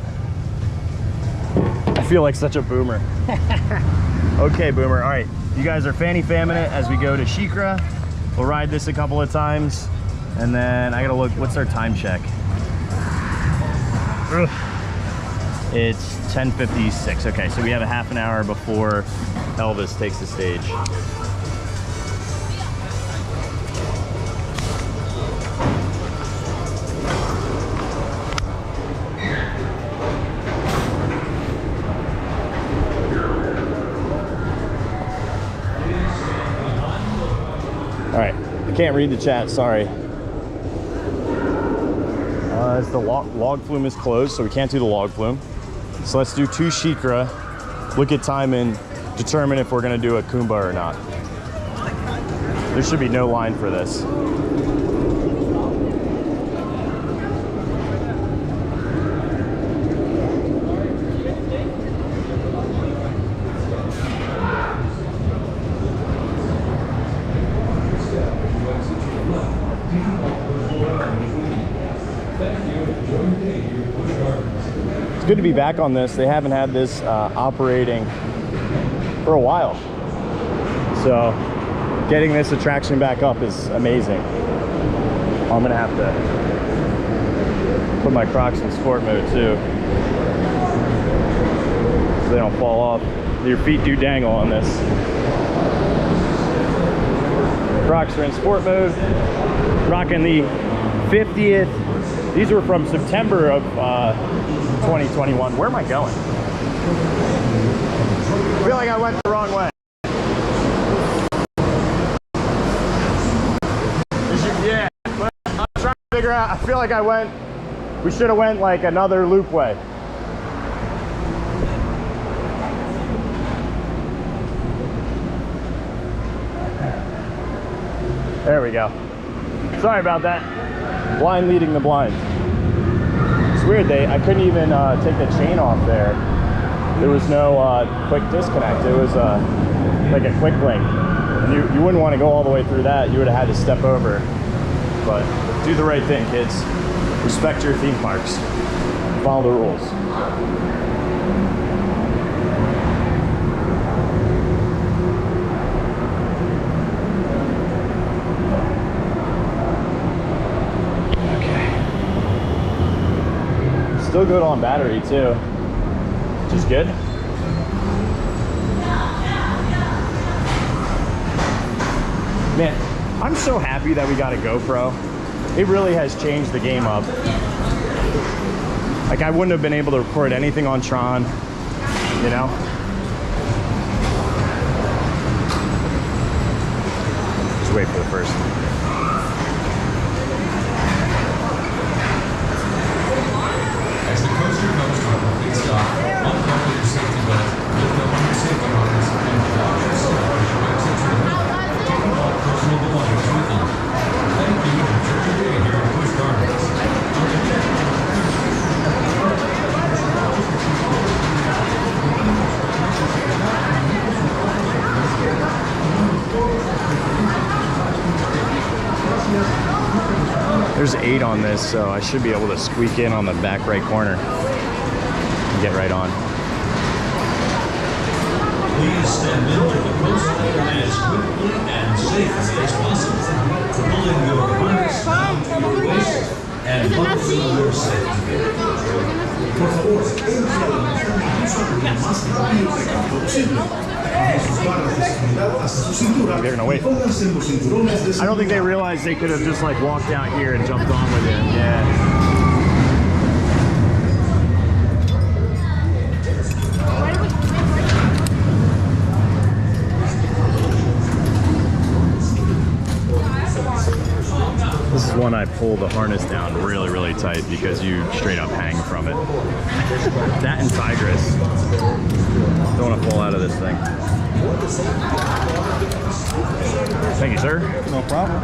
I feel like such a boomer. Okay, boomer, all right. You guys are fanny famming it as we go to SheiKra. We'll ride this a couple of times, and then I gotta look, what's our time check? Ugh. It's 10:56. Okay, so we have a half an hour before Elvis takes the stage. All right, I can't read the chat, sorry. The log flume is closed, so we can't do the log flume. So let's do 2 SheiKra, look at time, and determine if we're gonna do a Kumba or not. There should be no line for this. Good to be back on this. They haven't had this operating for a while, so getting this attraction back up is amazing. I'm gonna have to put my Crocs in sport mode too, so they don't fall off. Your feet do dangle on this. Crocs are in sport mode. Rocking the 50th. These were from September of 2021. Where am I going? I feel like I went the wrong way. Yeah, but I'm trying to figure out. I feel like we should have went like another loop way. There we go. Sorry about that. Blind leading the blind. It's weird, I couldn't even take the chain off there. There was no quick disconnect. It was like a quick link. And you wouldn't want to go all the way through that. You would have had to step over. But do the right thing, kids. Respect your theme parks. Follow the rules. Still good on battery too, which is good. Man, I'm so happy that we got a GoPro. It really has changed the game up. Like, I wouldn't have been able to record anything on Tron, you know? Just wait for the first. As the coaster comes to a complete stop, unbuckle your safety belt, lift up on your safety harness, and lock yourself as you exit to the ramp. Take all personal belongings with you. Thank you and enjoy your day here at Busch Gardens. There's 8 on this, so I should be able to squeak in on the back right corner and get right on. Please stand middle of the coaster as quickly and safely as possible. Pull in your harness down to your waist and buckle your safety belt. Por favor, entre a la más rápido y pegado posible. Bajen sus barras de seguridad hasta su cintura. They're gonna wait. Pónganse los cinturones de I don't think they realized they could have just like walked out here and jumped on with it. Yeah. This is one I pull the harness down really, really tight because you straight up hang from it. That and Tigress. Don't want to fall out of this thing. Thank you, sir. No problem.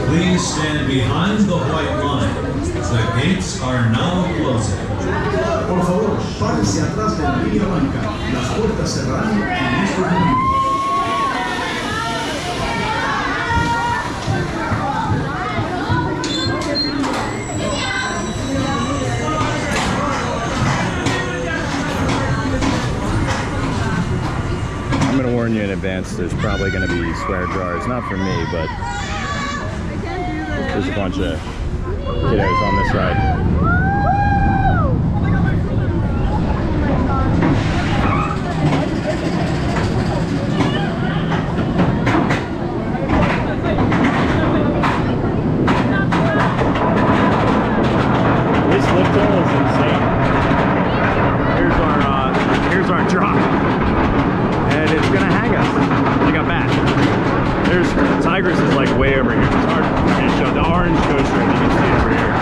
Please stand behind the white line. The gates are now closing. Por favor, párense atrás de la línea blanca. Las puertas cerrarán en estos momentos. I'm going to warn you in advance, there's probably going to be swear jars. Not for me, but there's a bunch of kiddos on this ride. This lift hill is insane. Here's our drop. And it's gonna hang us. They got back. There's Tigress is like way over here. It's hard to show. The orange coaster, you can see it over here.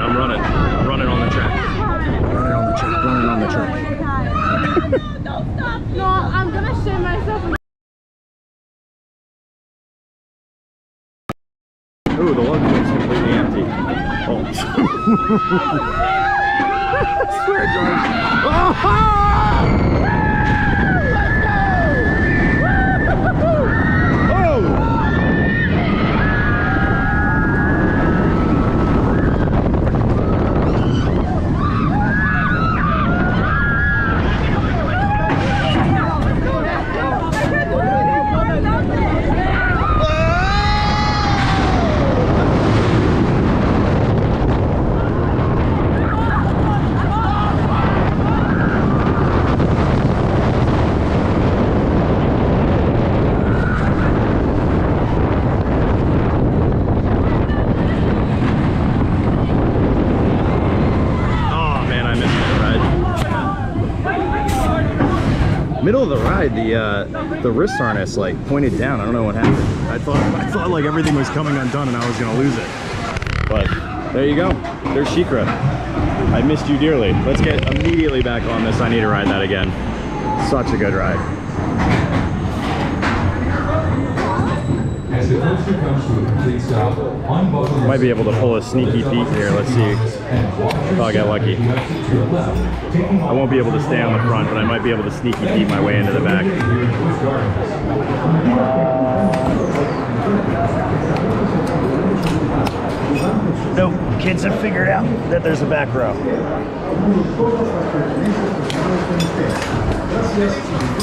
I'm running on the track. Running on the track. Don't stop. No, I'm gonna shit myself. Ooh, the lug is completely empty. Oh. Swear George. Oh! ride, the wrist harness like pointed down. I don't know what happened. I thought like everything was coming undone and I was gonna lose it. But there you go. There's SheiKra. I missed you dearly. Let's get immediately back on this. I need to ride that again. Such a good ride. As the coaster comes to a complete stop, unbuckle your Might be able to pull a sneaky peek here. Let's see if I'll get lucky. I won't be able to stay on the front, but I might be able to sneaky peek my way into the back. Nope, kids have figured out that there's a back row.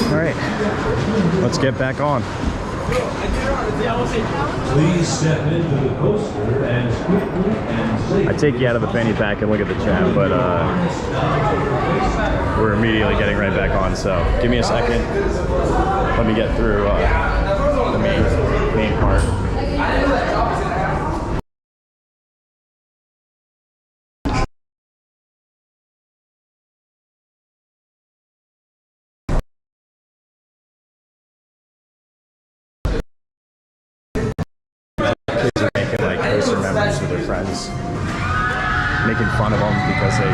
All right, let's get back on. Please step into the coaster as quickly and safely. I take you out of the fanny pack and look at the chat, but we're immediately getting right back on. So give me a second. Let me get through the main part. Kids are making like coaster memories with their friends, making fun of them because they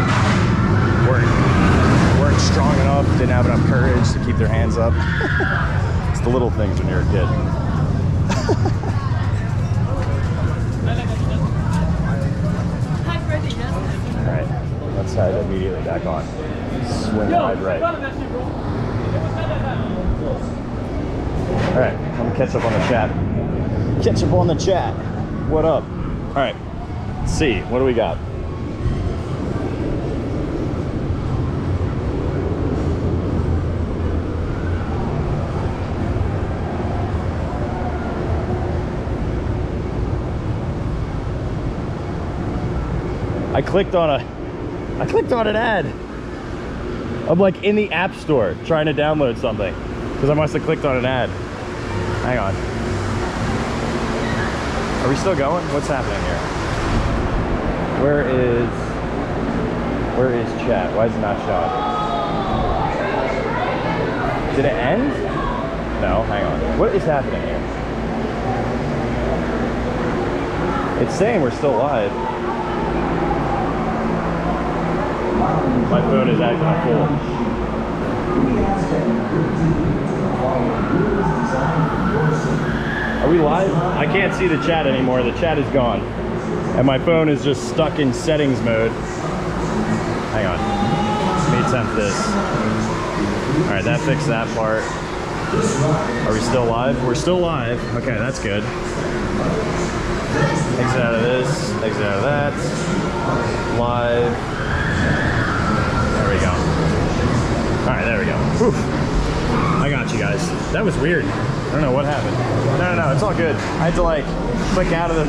weren't strong enough, didn't have enough courage to keep their hands up. It's the little things when you're a kid. All right, let's head immediately back on. Swing wide right. All right, I'm gonna catch up on the chat. Catch up on the chat. What up? All right, let's see. What do we got? I clicked on an ad. I'm like in the App Store trying to download something because I must have clicked on an ad. Hang on. Are we still going? What's happening here? Where is chat? Why is it not showing? Did it end? No, hang on. What is happening here? It's saying we're still live. My phone is acting a fool. Are we live? I can't see the chat anymore. The chat is gone. And my phone is just stuck in settings mode. Hang on. Let me attempt this. All right, that fixed that part. Are we still live? We're still live. Okay, that's good. Exit out of this. Exit out of that. Live. There we go. All right, there we go. Whew. I got you guys. That was weird. I don't know what happened. No, it's all good. I had to like click out of the,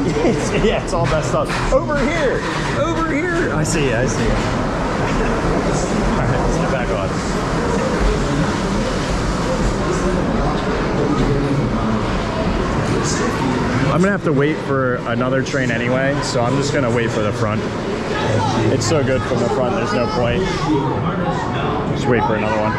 yeah, it's all messed up. Over here. I see it. All right, let's get back on. I'm gonna have to wait for another train anyway, so I'm just gonna wait for the front. It's so good from the front, there's no point. Just wait for another one.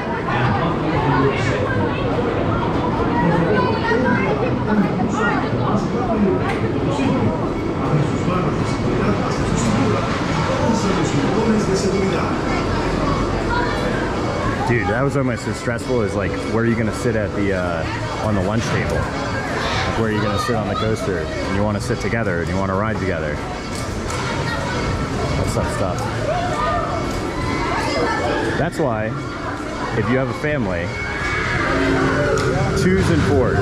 Dude, that was almost as stressful as like where are you gonna sit at the on the lunch table? Like where are you gonna sit on the coaster and you wanna sit together and you wanna ride together. That's some stuff. That's why if you have a family, 2s and 4s.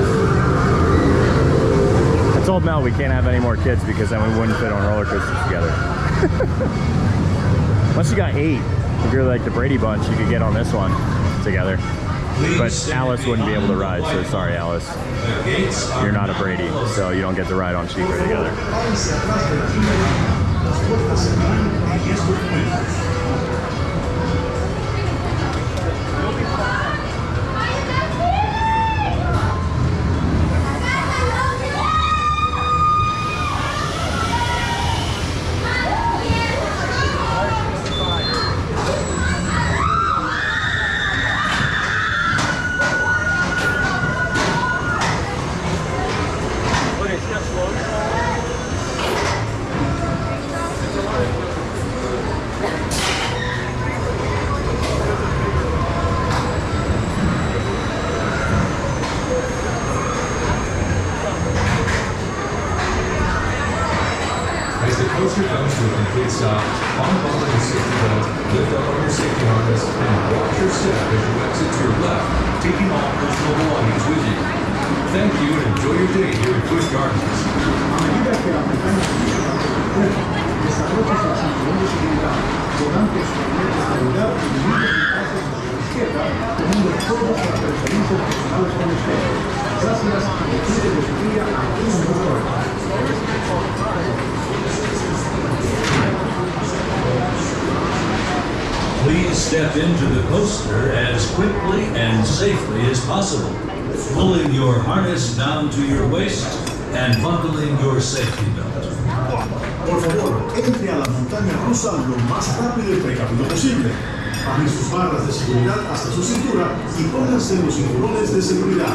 I told Mel we can't have any more kids because then we wouldn't fit on roller coasters together. Unless you got 8. If you're like the Brady Bunch, you could get on this one together. But Alice wouldn't be able to ride, so sorry, Alice. You're not a Brady, so you don't get to ride on SheiKra together. coaster comes to a complete stop, unbuckle your safety belt, lift up on your safety harness, and watch your step as you exit to your left, taking all personal belongings with you. Thank you and enjoy your day here at Busch Gardens. A medida que la montaña desarrolla su cinturón de seguridad, volantes permiten asegurar y límites de pasos a su izquierda, teniendo todas las referencias personales con usted. Gracias y disfrute de su día aquí en Busch Gardens. Please step into the coaster as quickly and safely as possible, pulling your harness down to your waist and buckling your safety belt. Por favor, entre a la montaña rusa lo más rápido y precavido posible. Bajen sus barras de seguridad hasta su cintura y pónganse los cinturones de seguridad.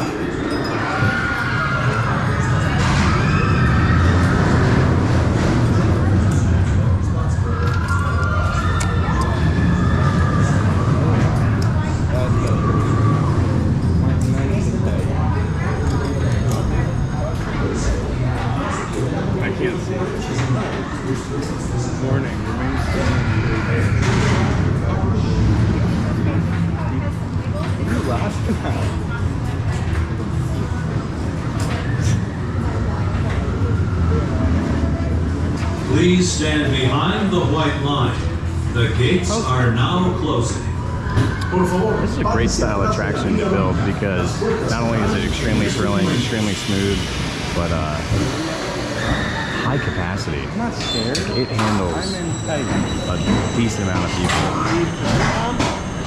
Please stand behind the white line. The gates are now closing. This is a great style attraction to build because not only is it extremely thrilling, extremely smooth, but high capacity. I'm not scared. It handles a decent amount of people.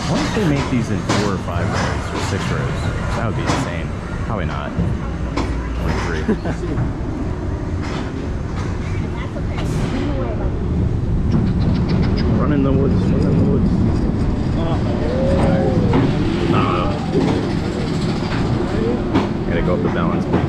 What if they make these in 4 or 5 rows or 6 rows? That would be insane. Probably not. Only 3. Run in the woods, run in the woods. No. Gotta go up the balance beam.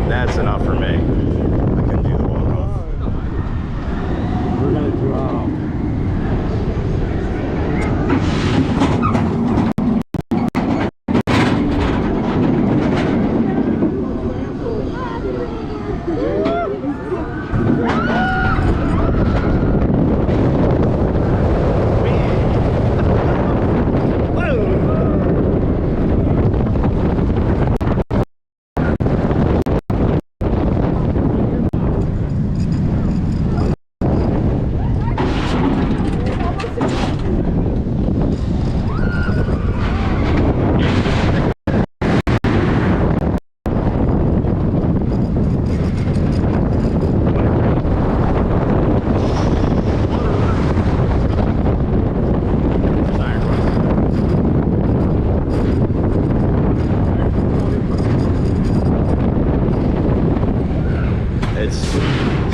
That's enough for me. I couldn't do the walk off. We're gonna do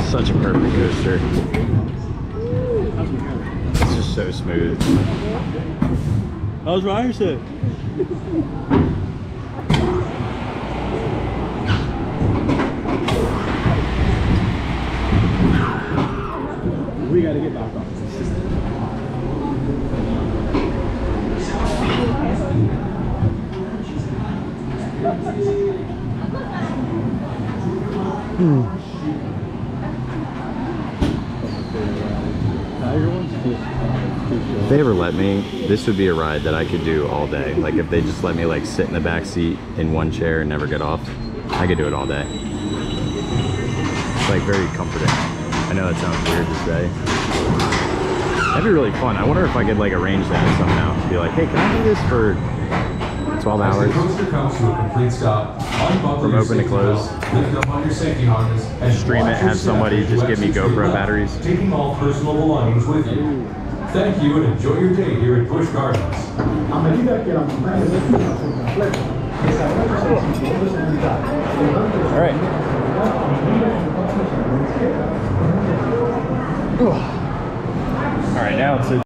such a perfect coaster. It's just so smooth. How's Ryerson? We gotta get back on. If they ever let me, this would be a ride that I could do all day. Like if they just let me like sit in the back seat in one chair and never get off, I could do it all day. It's like very comforting. I know that sounds weird to say. That'd be really fun. I wonder if I could like arrange that somehow. Be like, hey, can I do this for 12 hours? As the coaster comes to a complete stop, unbuckle From your open to safety close. belt, lift up on your safety harness, and Stream it, watch your have step somebody as just you give me exit to your GoPro left, batteries. taking all personal belongings with you. Thank you and enjoy your day here at Busch Gardens. A medida que la montaña descienda por completo, All right. All right, now to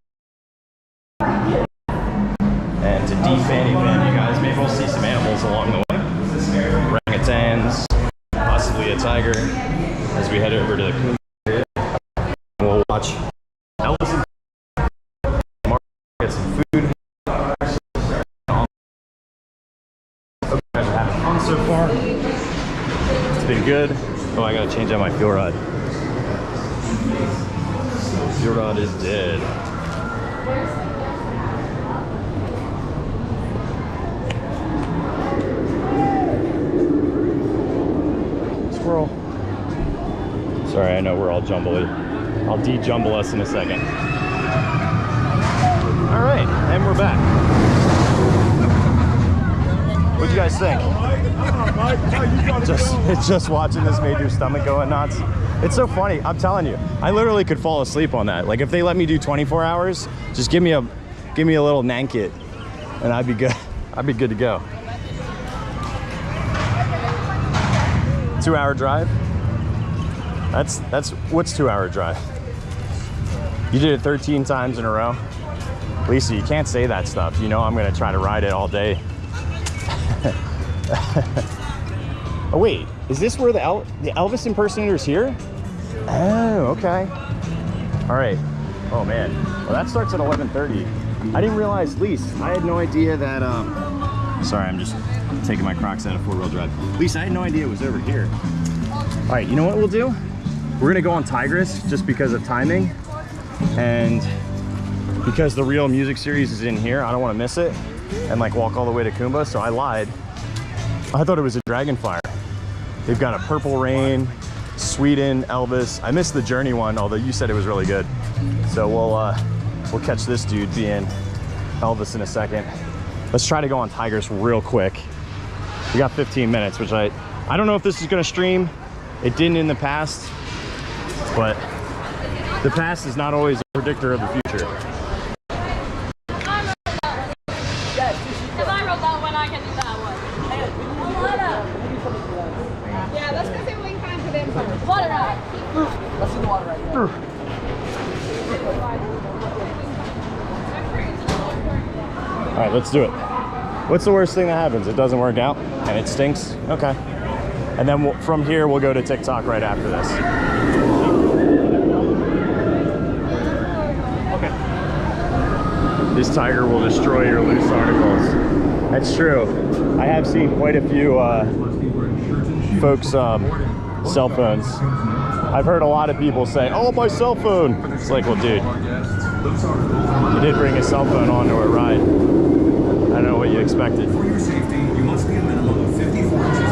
fanny van, you guys. Maybe we'll see some animals along the way. Orangutans, possibly a tiger, as we head over to the Coon area. We'll watch Elvis and get some food. Hope you guys are having fun so far. It's been good. Oh, I gotta change out my fuel rod. Fuel rod is dead. Squirrel. Sorry, I know we're all jumbly. I'll de-jumble us in a second. All right, and we're back. What'd you guys think? Just watching this made your stomach go nuts. It's so funny. I'm telling you, I literally could fall asleep on that. Like if they let me do 24 hours, just give me a little nankit, and I'd be good. I'd be good to go. 2-hour drive. That's what's 2-hour drive? You did it 13 times in a row. Lisa, you can't say that stuff. You know I'm gonna try to ride it all day. Oh wait, is this where the Elvis impersonator's here? Oh, okay. All right. Oh man. Well, that starts at 11:30. I didn't realize, Lisa, I had no idea that. Sorry, I'm just taking my Crocs out of 4-wheel drive. Lisa, I had no idea it was over here. All right, you know what we'll do? We're gonna go on Tigress just because of timing, and because the real music series is in here. I don't want to miss it and like walk all the way to Kumba. So I lied. I thought it was a Dragonfire. They've got a Purple Rain, Sweden, Elvis. I missed the Journey one, although you said it was really good. So we'll catch this dude being Elvis in a second. Let's try to go on Tigress real quick. We got 15 minutes, which I don't know if this is gonna stream. It didn't in the past, but the past is not always a predictor of the future. If I wrote that one, I can do that one. Yeah, let's go see what we can find for them first. Water ride. Let's see the water ride. All right, let's do it. What's the worst thing that happens? It doesn't work out and it stinks? Okay. And then from here, we'll go to TikTok right after this. Okay. This tiger will destroy your loose articles. That's true. I have seen quite a few folks' cell phones. I've heard a lot of people say, oh, my cell phone. It's like, well, dude, you did bring a cell phone onto a ride. I don't know what you expected. For your safety, you must be a minimum of 54 inches.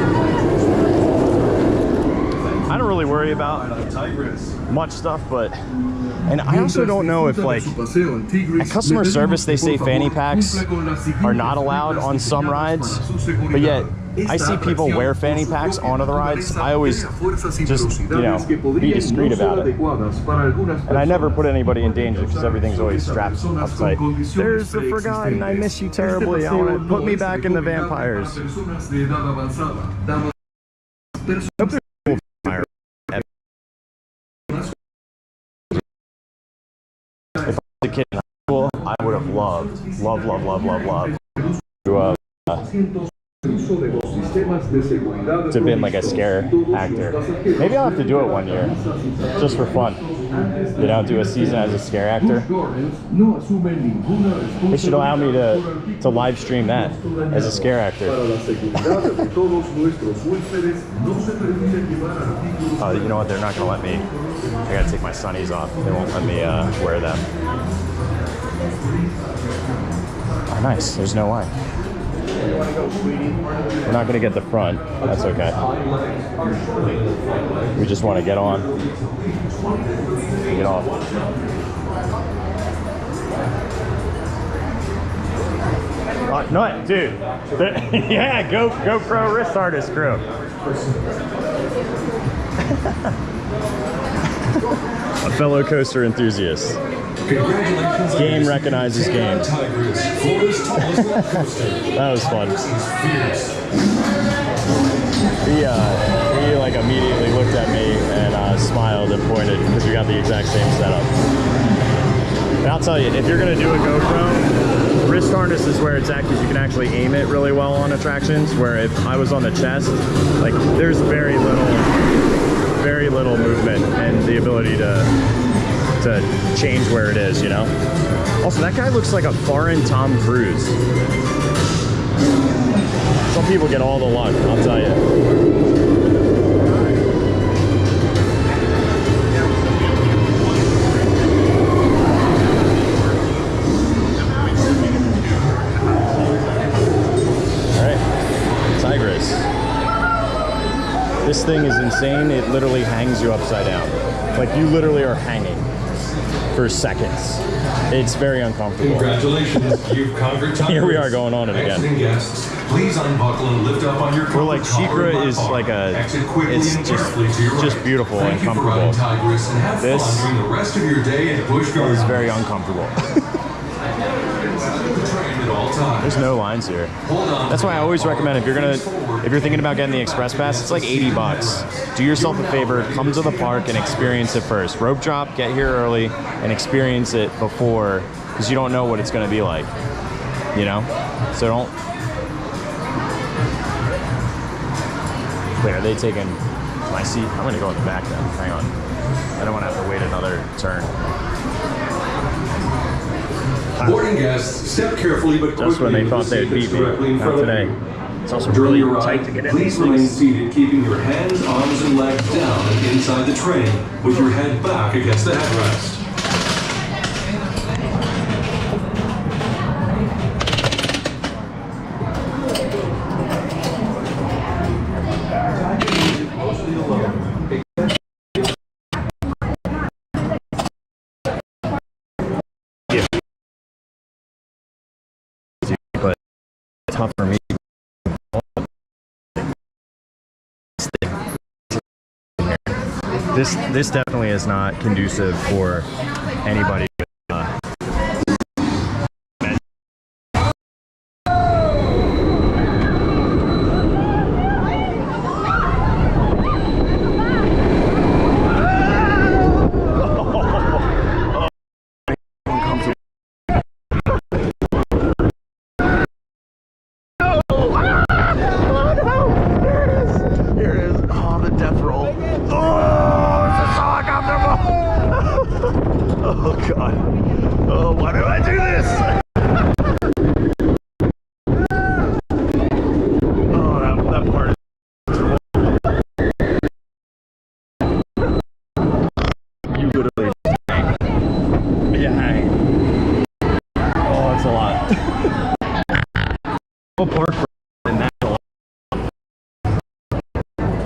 I don't really worry about much stuff, but I also don't know if like at customer service they say fanny packs are not allowed on some rides, but yet I see people wear fanny packs on other rides. I always just, you know, be discreet about it. And I never put anybody in danger because everything's always strapped up tight. There's the Forgotten, I miss you terribly. I want to put me back in the vampires. If I was a kid in high school, I would have loved to have been like a scare actor. Maybe I'll have to do it one year, just for fun. You know, do a season as a scare actor. They should allow me to live stream that as a scare actor. Oh, you know what? They're not gonna let me. I gotta take my sunnies off. They won't let me wear them. Oh, nice. There's no line. We're not going to get the front. That's okay. We just want to get on. Get off. No, dude. Yeah, GoPro wrist artist crew. A fellow coaster enthusiast. Game recognizes game. Florida's tallest roller coaster. That was fun. He's fierce. He like immediately looked at me and smiled and pointed because we got the exact same setup. And I'll tell you, if you're gonna do a GoPro, wrist harness is where it's at because you can actually aim it really well on attractions. Where if I was on the chest, like there's very little movement and the ability to change where it is, you know. Also, that guy looks like a foreign Tom Cruise. Some people get all the luck, I'll tell you. This thing is insane. It literally hangs you upside down. Like you literally are hanging for seconds. It's very uncomfortable. Congratulations, you've conquered time. Here we are going on it again. Exiting guests, please unbuckle and lift up on your We're like SheiKra is like a, it's just beautiful and comfortable. This during the rest of your day at Busch is very uncomfortable. There's no lines here. That's why I always recommend if you're thinking about getting the express pass, it's like 80 bucks. Do yourself a favor, come to the park and experience it first. Rope drop, get here early and experience it before, because you don't know what it's going to be like, you know? So don't. Wait, are they taking my seat? I'm going to go in the back then. Hang on. I don't want to have to wait another turn. Boarding guests, step carefully but quickly. Just when they thought they'd beat me, not today. It's also really tight to get in these Please remain things. seated, keeping your hands, arms, and legs down and inside the train, with your head back against the headrest. But tough for me. This definitely is not conducive for anybody.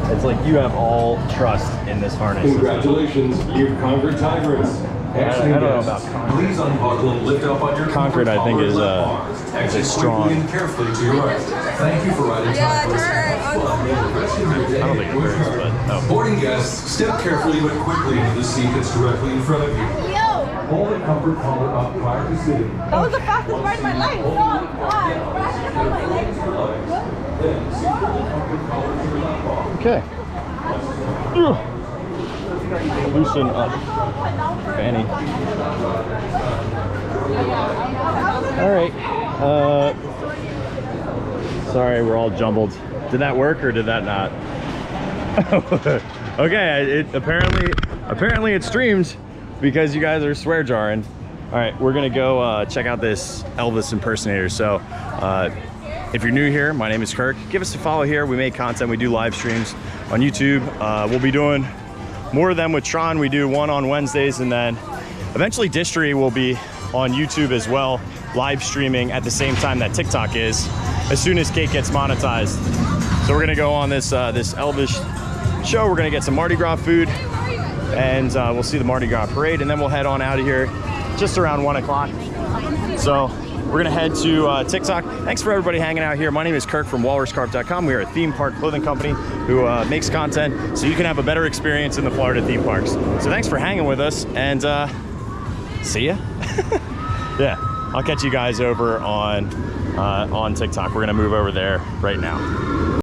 It's like you have all trust in this harness. Congratulations, you've conquered Tigris. I don't know about Conquered. Please unbuckle and lift up on your Conquered, I think, is a strong. and carefully to your right. Thank you for riding Tigris. I don't think it hurts, but no. Boarding guests, step carefully but quickly into the seat that's directly in front of you. Yo! Hold the comfort collar up prior to sitting. That was the fastest ride of my life. Oh, God. Fastest of my life. Okay. Loosen up, Fanny. All right. Sorry, we're all jumbled. Did that work or did that not? Okay. It apparently it streamed because you guys are swear jarring. All right, we're gonna go check out this Elvis impersonator. So. If you're new here, my name is Kirk. Give us a follow here. We make content. We do live streams on YouTube. We'll be doing more of them with Tron. We do one on Wednesdays, and then eventually Distry will be on YouTube as well, live streaming at the same time that TikTok is, as soon as Kate gets monetized. So we're gonna go on this this Elvis show. We're gonna get some Mardi Gras food, and we'll see the Mardi Gras parade, and then we'll head on out of here just around 1 o'clock. So. We're gonna head to TikTok. Thanks for everybody hanging out here. My name is Kirk from walruscarp.com. We are a theme park clothing company who makes content so you can have a better experience in the Florida theme parks. So thanks for hanging with us, and see ya. Yeah. I'll catch you guys over on TikTok. We're gonna move over there right now.